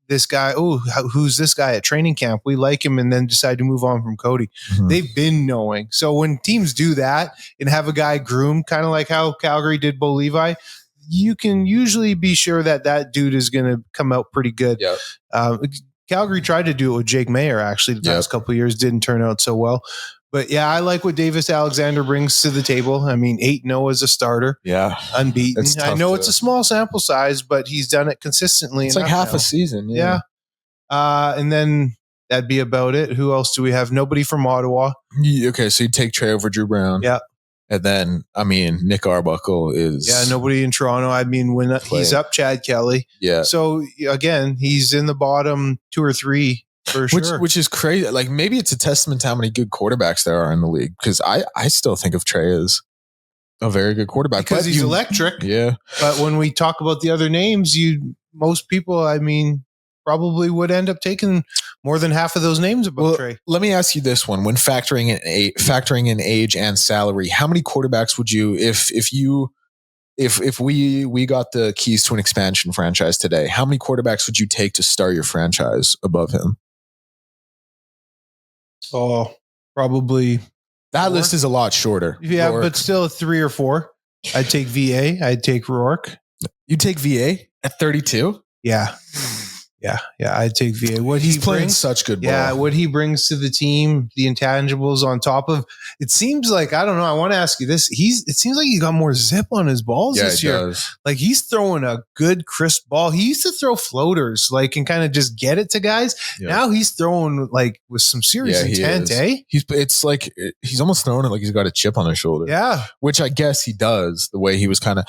this guy, who's this guy at training camp? We like him and then decide to move on from Cody. Mm-hmm. They've been knowing. So when teams do that and have a guy groomed, kind of like how Calgary did Bo Levi, you can usually be sure that dude is going to come out pretty good. Yep. Calgary tried to do it with Jake Mayer, actually, the past couple of years. Didn't turn out so well. But yeah, I like what Davis Alexander brings to the table. I mean, 8-0 as a starter. Yeah. Unbeaten. I know it's a small sample size, but he's done it consistently. It's like half a season. Yeah. And then that'd be about it. Who else do we have? Nobody from Ottawa. Okay, so you take Tre over Drew Brown. Yeah. And then, I mean, Nick Arbuckle is... Yeah, nobody in Toronto. I mean, when he's up, Chad Kelly. Yeah. So, again, he's in the bottom 2 or 3. For sure. Which is crazy. Like maybe it's a testament to how many good quarterbacks there are in the league. Because I still think of Tre as a very good quarterback. Because he's electric. Yeah. But when we talk about the other names, most people, I mean, probably would end up taking more than half of those names about Tre. Let me ask you this one. When factoring in age and salary, how many quarterbacks would you, if we got the keys to an expansion franchise today, how many quarterbacks would you take to start your franchise above him? Oh, probably. That list is a lot shorter. Yeah, Rourke. But still 3 or 4. I'd take VA. I'd take Rourke. You take VA at 32? Yeah. Yeah. I'd take VA. He's playing such good ball. Yeah, what he brings to the team, the intangibles on top of it seems like, I don't know, I want to ask you this. It seems like he got more zip on his balls this year. Does. Like he's throwing a good crisp ball. He used to throw floaters, like, and kind of just get it to guys. Yeah. Now he's throwing like with some serious intent, It's like he's almost throwing it like he's got a chip on his shoulder. Yeah. Which I guess he does, the way he was kind of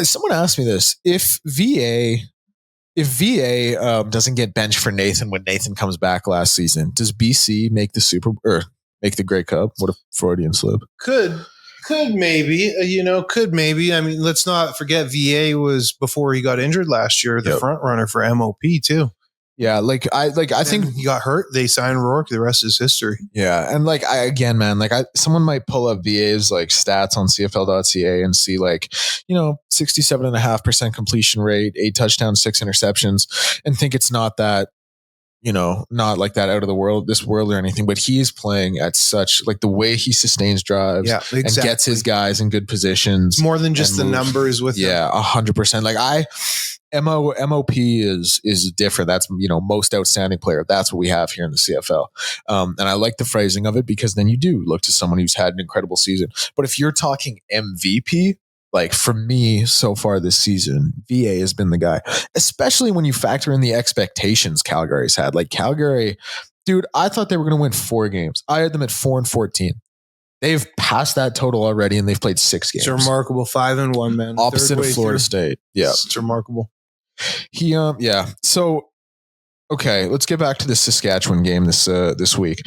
someone asked me this. If VA doesn't get benched for Nathan when Nathan comes back last season, does BC make the Grey Cup? What a Freudian slip. Could maybe, could maybe. I mean, let's not forget VA was, before he got injured last year, the front runner for MOP too. Yeah, I think he got hurt. They signed Rourke. The rest is history. Yeah, and someone might pull up VA's like stats on CFL.ca and see 67.5% completion rate, 8 touchdowns, 6 interceptions, and think it's not that, not like that out of this world or anything. But he is playing at such the way he sustains drives, and gets his guys in good positions. It's more than just the numbers with him. 100%. MOP is different. That's most outstanding player. That's what we have here in the CFL, and I like the phrasing of it because then you do look to someone who's had an incredible season. But if you're talking MVP, for me so far this season, VA has been the guy, especially when you factor in the expectations Calgary's had. Calgary, dude, I thought they were going to win 4 games. I had them at 4-14. They've passed that total already, and they've played 6 games. It's remarkable. 5-1, man. Opposite of Florida State. Yeah, it's remarkable. So, okay, let's get back to the Saskatchewan game this week.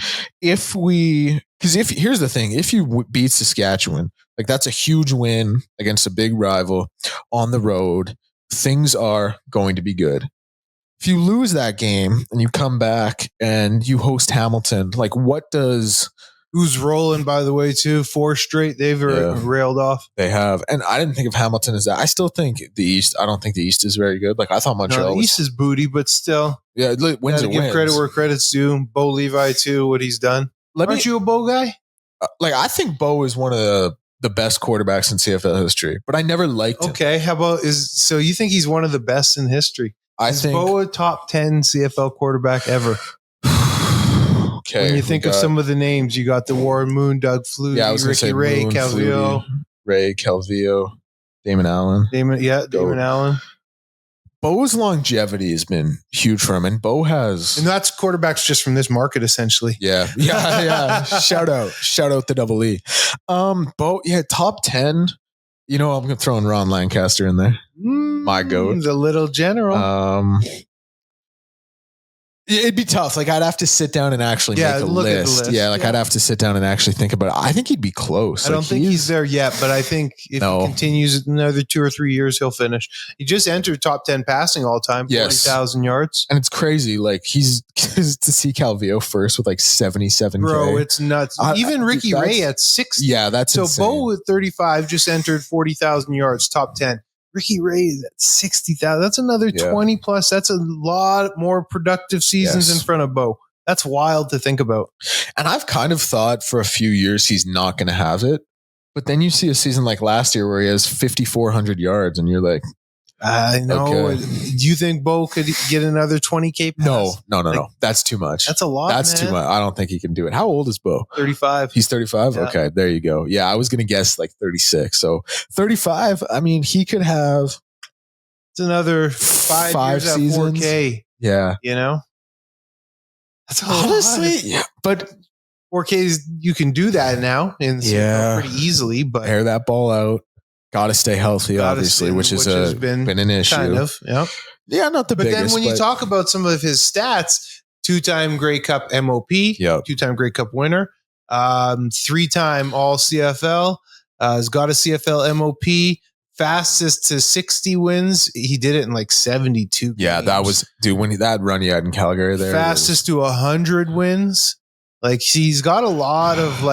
Here's the thing, if you beat Saskatchewan, that's a huge win against a big rival on the road. Things are going to be good. If you lose that game and you come back and you host Hamilton, what does... Who's rolling, by the way, too? 4 straight. They've railed off. They have. And I didn't think of Hamilton as that. I still think the East. I don't think the East is very good. I thought Montreal the East is booty, but still. Yeah, wins and give wins. credit where credit's due. Bo Levi, too, what he's done. Aren't you a Bo guy? I think Bo is one of the best quarterbacks in CFL history, but I never liked him. Okay, how about so you think he's one of the best in history? Is Bo a top 10 CFL quarterback ever? Okay, when you think of some of the names, you got the Warren Moon, Doug Flutie, Ricky Ray, Calvillo, Damon Allen. Damon Allen. Bo's longevity has been huge for him, and Bo has... And that's quarterbacks just from this market, essentially. Yeah. Shout out the Double E. Bo, top 10. I'm going to throw in Ron Lancaster in there. My goat. The little general. It'd be tough. I'd have to sit down and actually make a list. I'd have to sit down and actually think about it. I think he'd be close. I don't think he's there yet, but I think if he continues another 2 or 3 years, he'll finish. He just entered top 10 passing all time, 40,000 yards. And it's crazy. He's to see Calvillo first with 77K. Bro, it's nuts. Even Ricky Ray at 60. Yeah, that's insane. Bo with 35 just entered 40,000 yards, top 10. Ricky Ray is at 60,000. That's another 20 plus. That's a lot more productive seasons in front of Bo. That's wild to think about. And I've kind of thought for a few years he's not going to have it. But then you see a season like last year where he has 5,400 yards and you're like, I know. Okay. Do you think Bo could get another 20K pass? No. That's too much. That's a lot. That's too much. I don't think he can do it. How old is Bo? 35. He's 35? Yeah. Okay, there you go. Yeah, I was going to guess 36. So 35, I mean, he could have... It's another 5 years at seasons. 4K. Yeah. That's honestly, yeah. But 4Ks, you can do that now in pretty easily. But air that ball out. Got to stay healthy, obviously, which has been an issue. Kind of, yeah, not the biggest. But then when you talk about some of his stats, 2-time Grey Cup MOP, 2-time Grey Cup winner, 3-time All CFL, has got a CFL MOP, fastest to 60 wins. He did it in 72 games. Yeah, that was, dude, when that run he had in Calgary there. Fastest to 100 wins. He's got a lot of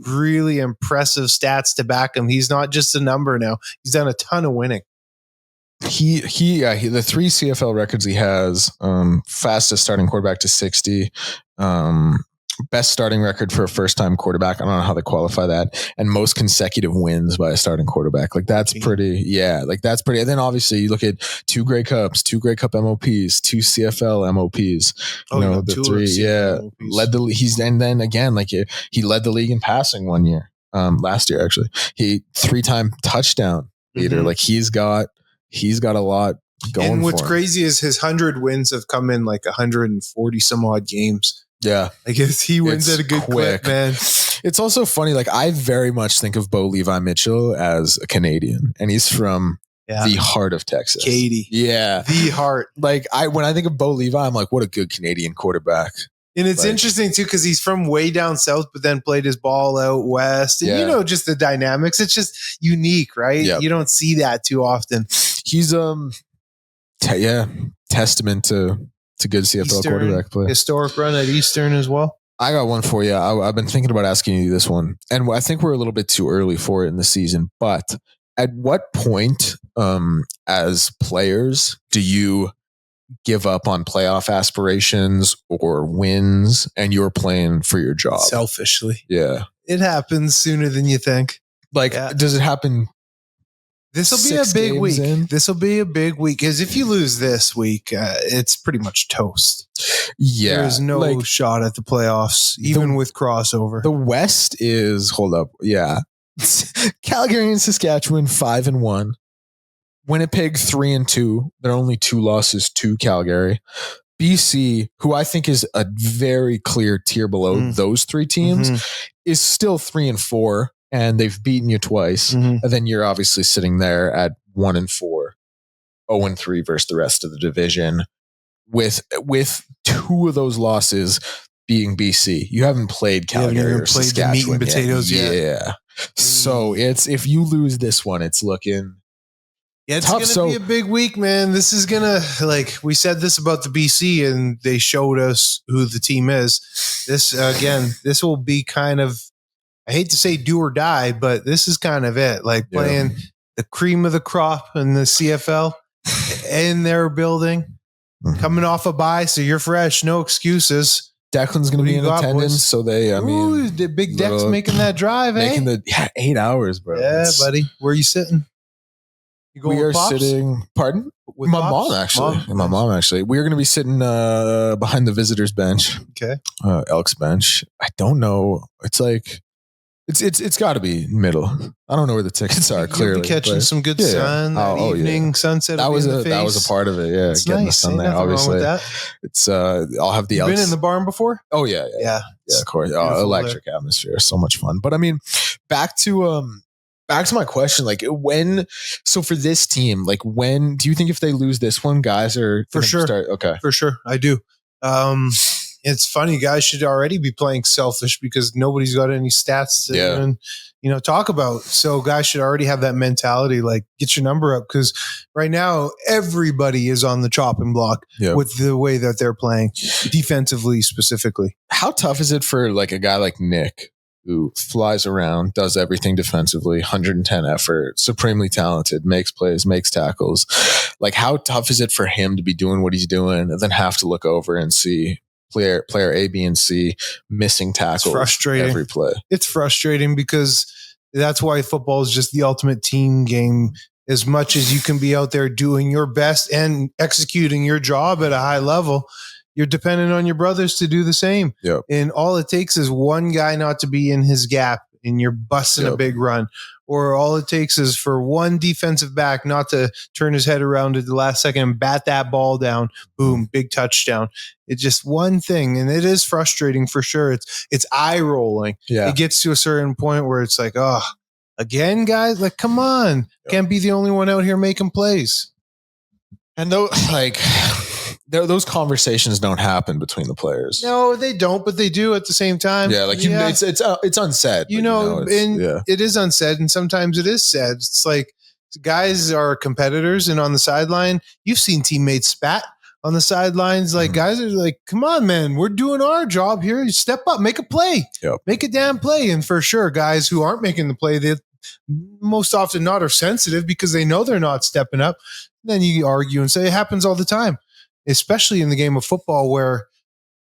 really impressive stats to back him. He's not just a number now. He's done a ton of winning. He the 3 CFL records he has, fastest starting quarterback to 60, best starting record for a first-time quarterback. I don't know how they qualify that. And most consecutive wins by a starting quarterback. that's pretty. Yeah, that's pretty. And then obviously you look at 2 Grey Cups, 2 Grey Cup MOPs, 2 CFL MOPs. The 3. Yeah, MOPs. Led the. He's and then again he led the league in passing one year. Last year actually, he 3-time touchdown leader. Mm-hmm. He's got a lot going. And what's crazy is his 100 wins have come in 140 some odd games. Yeah. I guess he wins at a good clip, man. It's also funny. I very much think of Bo Levi Mitchell as a Canadian, and he's from the heart of Texas. Katy. Yeah. The heart. When I think of Bo Levi, I'm like, what a good Canadian quarterback. And it's interesting too, because he's from way down south, but then played his ball out west. And just the dynamics. It's just unique, right? Yep. You don't see that too often. He's testament to It's a good CFL Eastern, quarterback play. Historic run at Eastern as well. I got one for you. I've been thinking about asking you this one, and I think we're a little bit too early for it in the season. But at what point, as players, do you give up on playoff aspirations or wins, and you're playing for your job? Selfishly, yeah, it happens sooner than you think. Like, does it happen? This will be a big week. This will be a big week because if you lose this week, it's pretty much toast. Yeah, there's no shot at the playoffs, even with crossover. The West is Calgary and Saskatchewan 5-1. Winnipeg 3-2. There are only 2 losses to Calgary. BC, who I think is a very clear tier below those 3 teams, is still 3-4. And they've beaten you twice. And then you're obviously sitting there at 1-4, 0-3 versus the rest of the division. With 2 of those losses being BC, you haven't played Calgary or Saskatchewan. The meat and potatoes yet. Yeah. So if you lose this one, it's looking. Yeah, it's going to be a big week, man. This is going to, we said this about the BC and they showed us who the team is. This will be kind of, I hate to say do or die, but this is kind of it. Playing the cream of the crop in the CFL in their building, coming off a bye, so you're fresh, no excuses. Declan's going to be in attendance, boys? So the big Deck's making that drive, making 8 hours, bro. Yeah, buddy. Where are you sitting? We are sitting. Pardon? With my mom, actually. My mom, actually. We are going to be sitting behind the visitors bench. Okay. Elks bench. I don't know. It's it's got to be middle. I don't know where the tickets are. Clearly, you'll be catching some good sun that evening. Sunset. That was a part of it. Yeah, it's getting nice. the sun there. Obviously, it's. I'll have the. You've been in the barn before? Oh yeah, of course. Electric atmosphere, so much fun. But I mean, back to my question. So for this team, when do you think if they lose this one, guys are for sure? Okay, for sure, I do. It's funny, guys should already be playing selfish because nobody's got any stats to even, talk about. So guys should already have that mentality, get your number up, because right now everybody is on the chopping block with the way that they're playing defensively specifically. How tough is it for a guy like Nick, who flies around, does everything defensively, 110 effort, supremely talented, makes plays, makes tackles? How tough is it for him to be doing what he's doing and then have to look over and see player A, B, and C missing tackles every play? It's frustrating because that's why football is just the ultimate team game. As much as you can be out there doing your best and executing your job at a high level, you're dependent on your brothers to do the same. Yep. And all it takes is one guy not to be in his gap and you're busting a big run. Or all it takes is for one defensive back not to turn his head around at the last second and bat that ball down. Boom, big touchdown. It's just one thing. And it is frustrating for sure. It's eye rolling. Yeah. It gets to a certain point where it's again, guys, come on. Can't be the only one out here making plays. And those conversations don't happen between the players. No, they don't, but they do at the same time. Yeah, it's unsaid. It is unsaid, and sometimes it is said. It's guys are competitors, and on the sideline, you've seen teammates spat on the sidelines. Guys are come on, man, we're doing our job here. You step up, make a play, make a damn play. And for sure, guys who aren't making the play, they most often not are sensitive because they know they're not stepping up. And then you argue and say it happens all the time, especially in the game of football where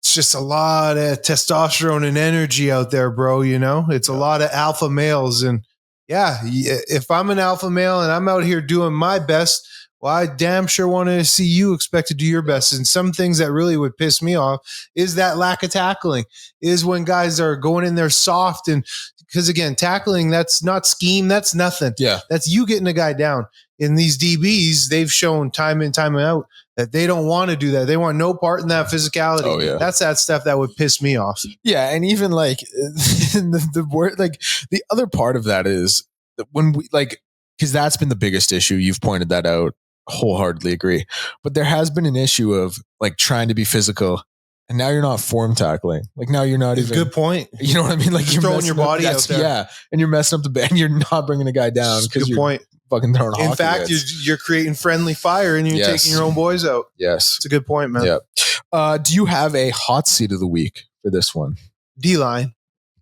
it's just a lot of testosterone and energy out there, bro. It's a lot of alpha males. And if I'm an alpha male and I'm out here doing my best, well, I damn sure want to see you expect to do your best. And some things that really would piss me off is that lack of tackling, is when guys are going in there soft. And because again, tackling, that's not scheme. That's nothing. Yeah. That's you getting a guy down. In these DBs, they've shown time in, time out that they don't want to do that. They want no part in that physicality. Oh, yeah. That's that stuff that would piss me off. Yeah. And even the word, the other part of that is that when we because that's been the biggest issue. You've pointed that out. Wholeheartedly agree. But there has been an issue of trying to be physical. And now you're not form tackling. Now you're not even. Good point. You know what I mean? You're throwing your body out there. Yeah. And you're messing up the band. You're not bringing a guy down because you're point. Fucking throwing In fact, you're creating friendly fire and you're taking your own boys out. Yes. It's a good point, man. Yeah. Do you have a hot seat of the week for this one? D-line.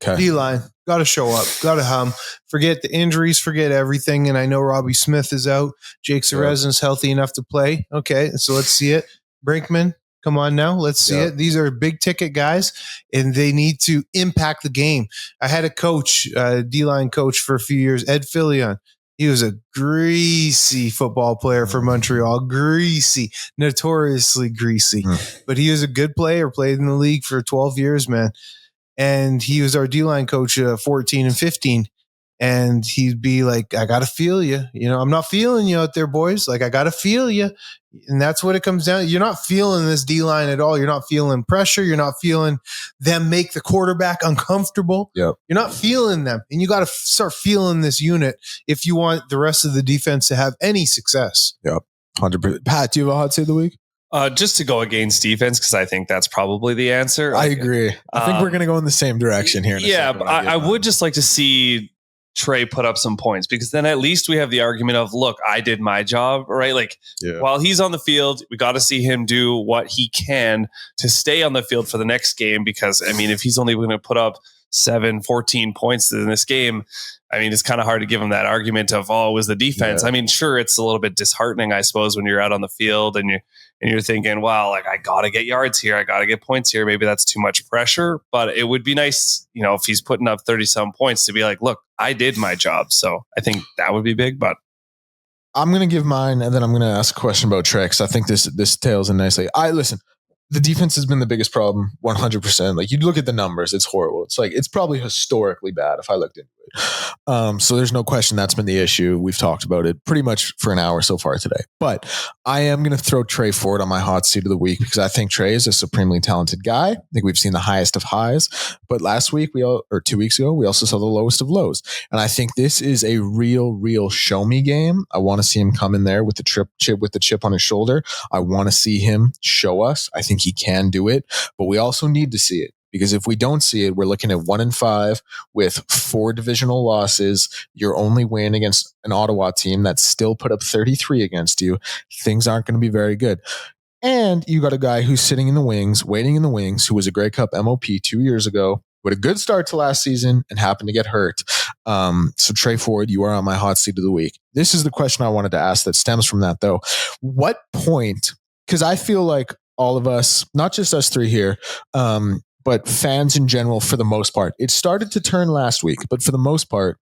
Okay. D-line. Got to show up. Got to hum. Forget the injuries. Forget everything. And I know Robbie Smith is out. Jake Serezin's healthy enough to play. Okay, so let's see it. Brinkman, come on now. Let's see it. These are big ticket guys, and they need to impact the game. I had a coach, D-line coach for a few years, Ed Fillion. He was a greasy football player for Montreal. Greasy. Notoriously greasy. But he was a good player, played in the league for 12 years, man. And he was our D-line coach 14 and 15. And he'd be like, I got to feel you. You know, I'm not feeling you out there, boys. Like, I got to feel you. And that's what it comes down to. You're not feeling this D-line at all. You're not feeling pressure. You're not feeling them make the quarterback uncomfortable. Yep. You're not feeling them. And you got to start feeling this unit if you want the rest of the defense to have any success. Yep. 100%. Pat, do you have a hot seat of the week? Just to go against defense, because I think that's probably the answer. I agree. I think we're going to go in the same direction here. But I would just like to see Tre put up some points, because then at least we have the argument of, look, I did my job, right? Like, while he's on the field, we got to see him do what he can to stay on the field for the next game. Because, I mean, if he's only going to put up 14 points in this game, I mean, it's kind of hard to give him that argument of, oh, it was the defense. I mean, sure, it's a little bit disheartening, I suppose, when you're out on the field and you're thinking, well, like, I got to get yards here. I got to get points here. Maybe that's too much pressure, but it would be nice, you know, if he's putting up 30 some points to be like, look, I did my job. So I think that would be big, but I'm going to give mine, and then I'm going to ask a question about Tre, because I think this tails in nicely. Listen, the defense has been the biggest problem, 100%. Like, you look at the numbers, it's horrible. It's like, it's probably historically bad if I looked into it. So there's no question that's been the issue. We've talked about it pretty much for an hour so far today. But I am going to throw Tre Ford on my hot seat of the week, because I think Tre is a supremely talented guy. I think we've seen the highest of highs. But last week, or 2 weeks ago, we also saw the lowest of lows. And I think this is a real show me game. I want to see him come in there with the chip on his shoulder. I want to see him show us. I think he can do it, but we also need to see it, because if we don't see it, we're looking at 1-5 with 4 divisional losses. Your only win against an Ottawa team that still put up 33 against you. Things aren't going to be very good. And you got a guy who's sitting in the wings, waiting in the wings, who was a Grey Cup MOP 2 years ago, with a good start to last season and happened to get hurt. So Tre Ford, you are on my hot seat of the week. This is the question I wanted to ask that stems from that, though. What point, because I feel like all of us, not just us three here, but fans in general, for the most part, it started to turn last week, but for the most part,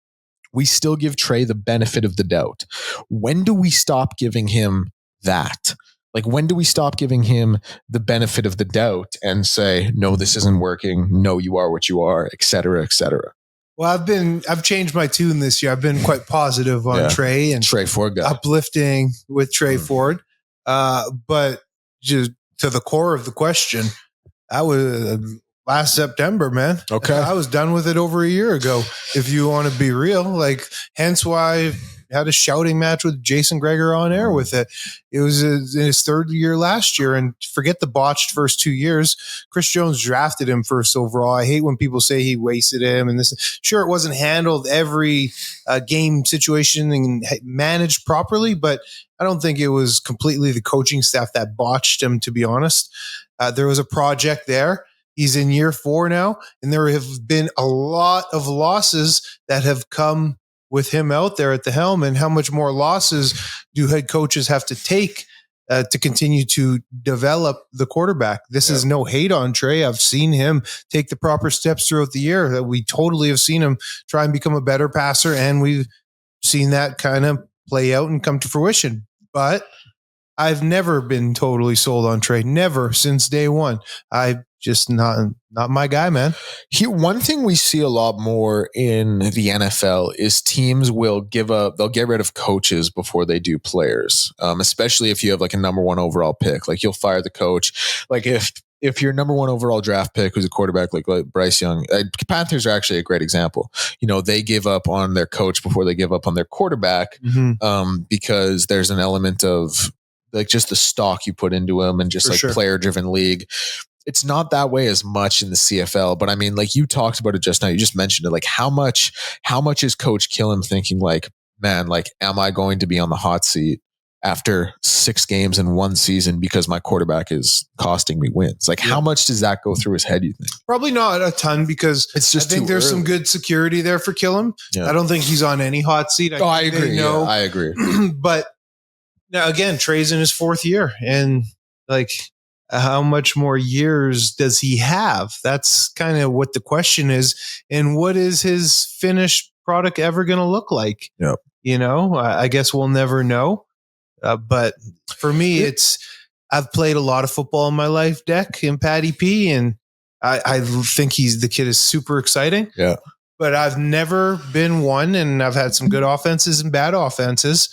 we still give Tre the benefit of the doubt. When do we stop giving him that? Like, when do we stop giving him the benefit of the doubt and say, no, this isn't working. No, you are what you are, et cetera, et cetera. Well, I've changed my tune this year. I've been quite positive on Tre and Tre Ford guy. Uplifting with Tre Ford. But just to the core of the question, I was last September, man. Okay. I was done with it over a year ago. If you want to be real, like, hence why I had a shouting match with Jason Krueger on air with it. It was in his third year last year, and forget the botched first 2 years. Chris Jones drafted him first overall. I hate when people say he wasted him, and this. Sure, it wasn't handled every game situation and managed properly, but I don't think it was completely the coaching staff that botched him, to be honest. There was a project there. He's in year 4 now, and there have been a lot of losses that have come with him out there at the helm. And how much more losses do head coaches have to take to continue to develop the quarterback? This is no hate on Tre. I've seen him take the proper steps throughout the year. That we totally have seen him try and become a better passer, and we've seen that kind of play out and come to fruition. But I've never been totally sold on Tre. Never since day one. I just not my guy, man. One thing we see a lot more in the NFL is teams will they'll get rid of coaches before they do players. Especially if you have like a number 1 overall pick, like you'll fire the coach. Like if your number 1 overall draft pick who's a quarterback like Bryce Young, Panthers are actually a great example. You know, they give up on their coach before they give up on their quarterback, because there's an element of like just the stock you put into them and just player driven league. It's not that way as much in the CFL, but I mean, like you talked about it just now, you just mentioned it, like how much is Coach Killam thinking like, man, like, am I going to be on the hot seat after 6 games in one season because my quarterback is costing me wins. Like, how much does that go through his head, you think? Probably not a ton, because it's just I think there's some good security there for Killam. Yeah. I don't think he's on any hot seat. I agree. No, I agree. But now again, Tre's in his 4th year, and like, how much more years does he have? That's kind of what the question is. And what is his finished product ever going to look like? Yep. You know, I guess we'll never know. But for me, I've played a lot of football in my life, Deck and Patty P, and I think the kid is super exciting. Yeah. But I've never been one, and I've had some good offenses and bad offenses.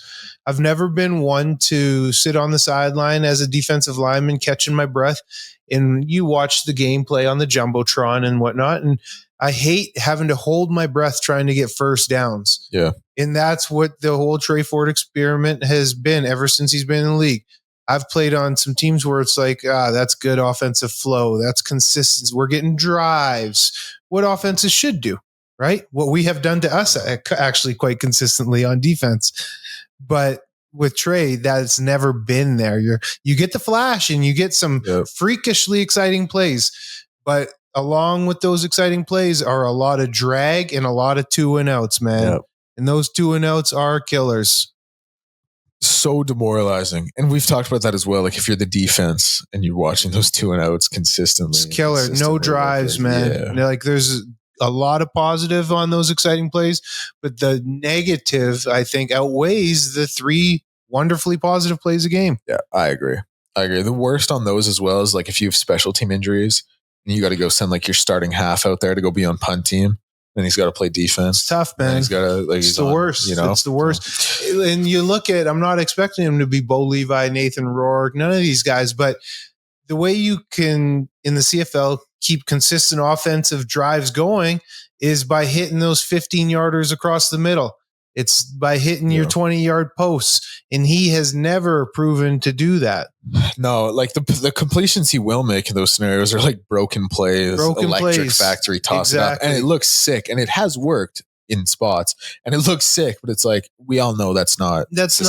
I've never been one to sit on the sideline as a defensive lineman catching my breath, and you watch the gameplay on the Jumbotron and whatnot. And I hate having to hold my breath trying to get first downs. Yeah. And that's what the whole Tre Ford experiment has been ever since he's been in the league. I've played on some teams where it's like, that's good offensive flow. That's consistency. We're getting drives. What offenses should do, right? What we have done to us actually quite consistently on defense. But with Tre, that's never been there. You get the flash and you get some freakishly exciting plays. But along with those exciting plays are a lot of drag and a lot of 2-and-outs, man. Yep. And those 2-and-outs are killers. So demoralizing. And we've talked about that as well. Like, if you're the defense and you're watching those 2-and-outs consistently. It's killer. No drives, man. Yeah. Like, there's a lot of positive on those exciting plays, but the negative, I think, outweighs the 3 wonderfully positive plays a game. Yeah, I agree. The worst on those as well is, like, if you have special team injuries and you got to go send, like, your starting half out there to go be on punt team, then he's got to play defense. It's tough, man. He's got to, like, it's the worst. You know, it's the worst. And you look at, I'm not expecting him to be Bo Levi, Nathan Rourke, none of these guys, but the way you can in the CFL keep consistent offensive drives going is by hitting those 15-yarders across the middle. It's by hitting your 20-yard posts, and he has never proven to do that. No, like the completions he will make in those scenarios are like broken plays, electric factory toss it up, and it looks sick, and it has worked in spots, and it looks sick, but it's like, we all know that's not it. That's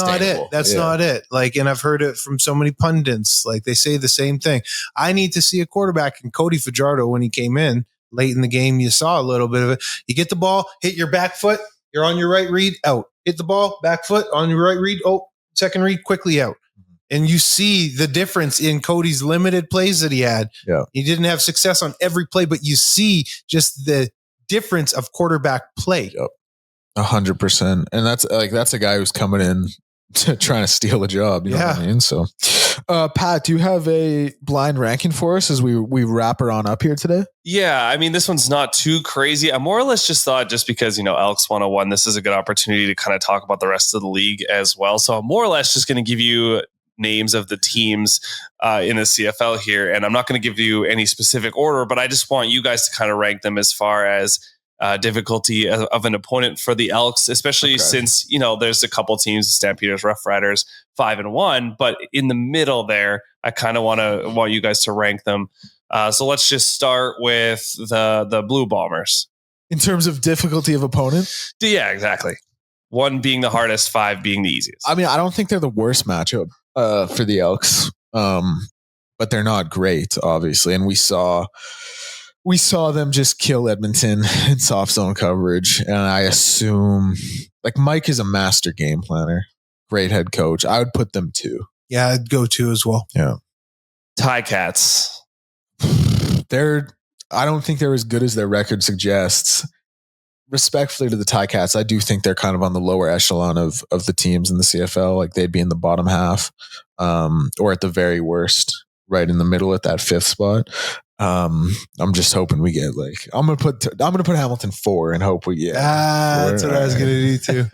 not it. Like, and I've heard it from so many pundits. Like, they say the same thing. I need to see a quarterback. And Cody Fajardo, when he came in late in the game, you saw a little bit of it. You get the ball, hit your back foot, you're on your right read, out. Hit the ball, back foot, on your right read, second read, quickly out. And you see the difference in Cody's limited plays that he had. Yeah. He didn't have success on every play, but you see just the difference of quarterback play. Yep. 100%. And that's a guy who's coming in trying to steal a job. You know what I mean? So, Pat, do you have a blind ranking for us as we wrap her on up here today? Yeah, I mean, this one's not too crazy. I more or less just thought, just because, Elks 101, this is a good opportunity to kind of talk about the rest of the league as well. So I'm more or less just going to give you names of the teams in the CFL here. And I'm not going to give you any specific order, but I just want you guys to kind of rank them as far as difficulty of an opponent for the Elks, especially since, there's a couple teams, Stampeders, Rough Riders, 5-1, but in the middle there, I kind of want you guys to rank them. So let's just start with the Blue Bombers. In terms of difficulty of opponent? Yeah, exactly. 1 being the hardest, 5 being the easiest. I mean, I don't think they're the worst matchup for the Elks, but they're not great, obviously. And we saw them just kill Edmonton in soft zone coverage. And I assume, like, Mike is a master game planner, great head coach. I would put them 2. Yeah, I'd go 2 as well. Yeah. Ticats. I don't think they're as good as their record suggests. Respectfully to the Ticats, I do think they're kind of on the lower echelon of the teams in the CFL. Like, they'd be in the bottom half, or at the very worst, right in the middle at that 5th spot. I'm just hoping we get I'm gonna put Hamilton 4 and hope we get. That's what I was gonna do too.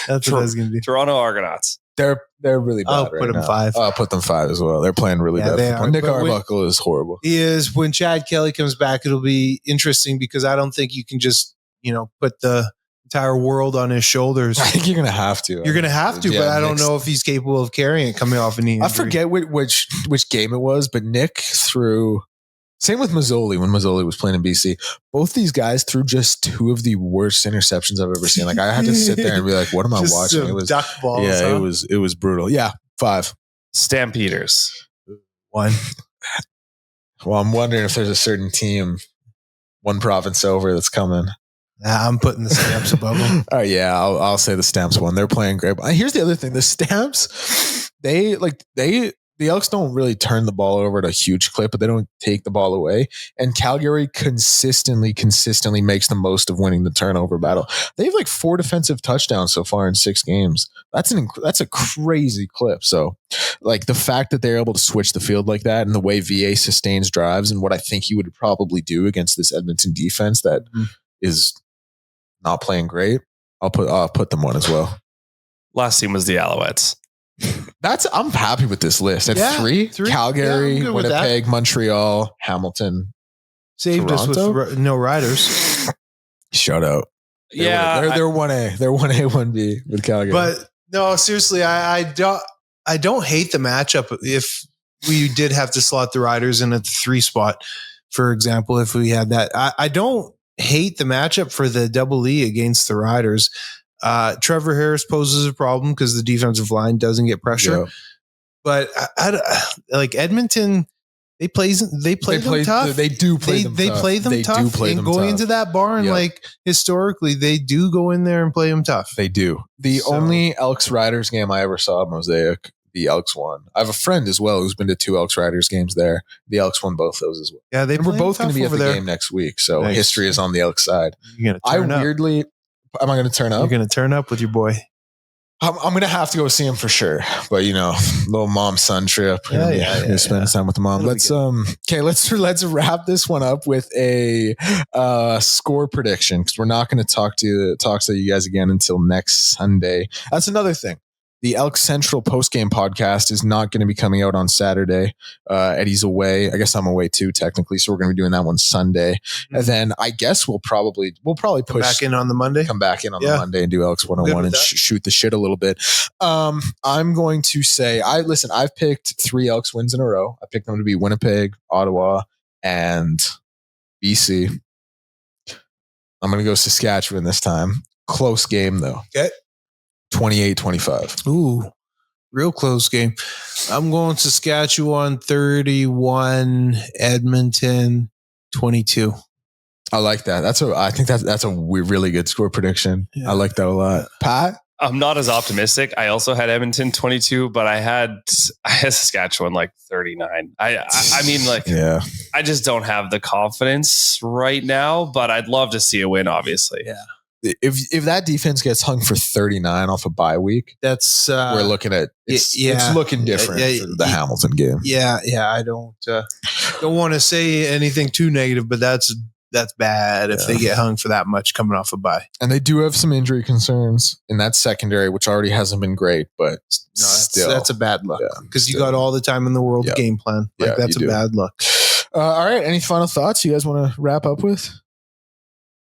That's what I was gonna do. Toronto Argonauts. They're really bad. I'll put them 5. I'll put them 5 as well. They're playing really bad. Nick Arbuckle is horrible. He is. When Chad Kelly comes back, it'll be interesting, because I don't think you can just put the entire world on his shoulders. I think you're gonna have to. You're gonna have to, but I don't know if he's capable of carrying it coming off a knee injury. I forget which game it was, but Nick threw. Same with Mazzoli when Mazzoli was playing in BC. Both these guys threw just 2 of the worst interceptions I've ever seen. Like, I had to sit there and be like, "What am I watching?" It was duck balls. Yeah, it was brutal. Yeah, 5. Stampeders. 1. Well, I'm wondering if there's a certain team, one province over, that's coming. I'm putting the Stamps above them. Oh yeah, I'll say the Stamps won. They're playing great. But here's the other thing: the Stamps, the Elks don't really turn the ball over at a huge clip, but they don't take the ball away. And Calgary consistently makes the most of winning the turnover battle. They have like 4 defensive touchdowns so far in 6 games. That's a crazy clip. So, like the fact that they're able to switch the field like that, and the way VA sustains drives, and what I think he would probably do against this Edmonton defense that is not playing great, I'll put them 1 as well. Last team was the Alouettes. I'm happy with this list. At 3, Calgary, Winnipeg, Montreal, Hamilton. Saved Toronto? us with no Riders. Shout out. They're 1A. They're 1A, 1B with Calgary. But no, seriously, I don't hate the matchup. If we did have to slot the Riders in at the 3 spot, for example, if we had that, I don't hate the matchup for the double E against the Riders. Trevor Harris poses a problem because the defensive line doesn't get pressure. Yeah. But like Edmonton, they play them tough. They do play them tough. They play them tough. And going into that barn, like historically, they do go in there and play them tough. They do. The only Elks Riders game I ever saw at Mosaic, the Elks won. I have a friend as well who's been to 2 Elks Riders games there. The Elks won both those as well. Yeah, we're both going to be at the game next week. So history is on the Elks side. You're going to turn up. Am I going to turn up? You're going to turn up with your boy. I'm going to have to go see him for sure. But little mom-son trip. Spend time with the mom. Let's wrap this one up with a score prediction, because we're not going to talk to you guys again until next Sunday. That's another thing. The Elks Central postgame podcast is not going to be coming out on Saturday. Eddie's away. I guess I'm away too, technically. So we're going to be doing that one Sunday. Mm-hmm. And then I guess we'll probably come back in on the Monday. Come back in on the Monday and do Elks 101 and shoot the shit a little bit. I'm going to say, I've picked 3 Elks wins in a row. I picked them to be Winnipeg, Ottawa, and BC. I'm going to go Saskatchewan this time. Close game though. Okay. 28-25. Ooh, real close game. I'm going Saskatchewan 31, Edmonton 22. I like that. I think that's a really good score prediction. Yeah. I like that a lot. Pat? I'm not as optimistic. I also had Edmonton 22, but I had Saskatchewan like 39. I mean, like, yeah. I just don't have the confidence right now, but I'd love to see a win, obviously. Yeah. If that defense gets hung for 39 off a bye week, that's we're looking at it's looking different for the Hamilton game. Yeah. I don't want to say anything too negative, but that's bad if they get hung for that much coming off a bye. And they do have some injury concerns in that secondary, which already hasn't been great, but still, that's a bad luck because you got all the time in the world to game plan. Like that's a bad luck. All right. Any final thoughts you guys want to wrap up with?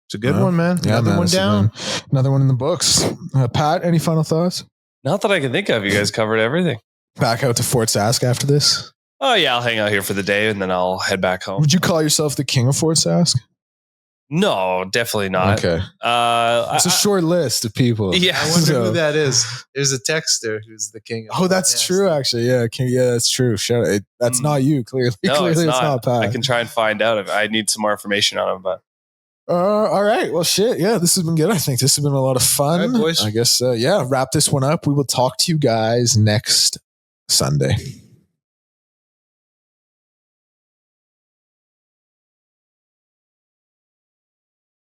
It's a good one, man. Another one down. Another one in the books. Pat, any final thoughts? Not that I can think of. You guys covered everything. Back out to Fort Sask after this? Oh, yeah. I'll hang out here for the day and then I'll head back home. Would you call yourself the king of Fort Sask? No, definitely not. Okay. It's a short list of people. Yeah. I wonder who that is. There's a texter who's the king of that's true, actually. Yeah, that's true. That's not you, clearly. No, clearly it's not Pat. I can try and find out if I need some more information on him, but. All right. Well, shit. Yeah, this has been good. I think this has been a lot of fun. All right, boys. I guess, wrap this one up. We will talk to you guys next Sunday.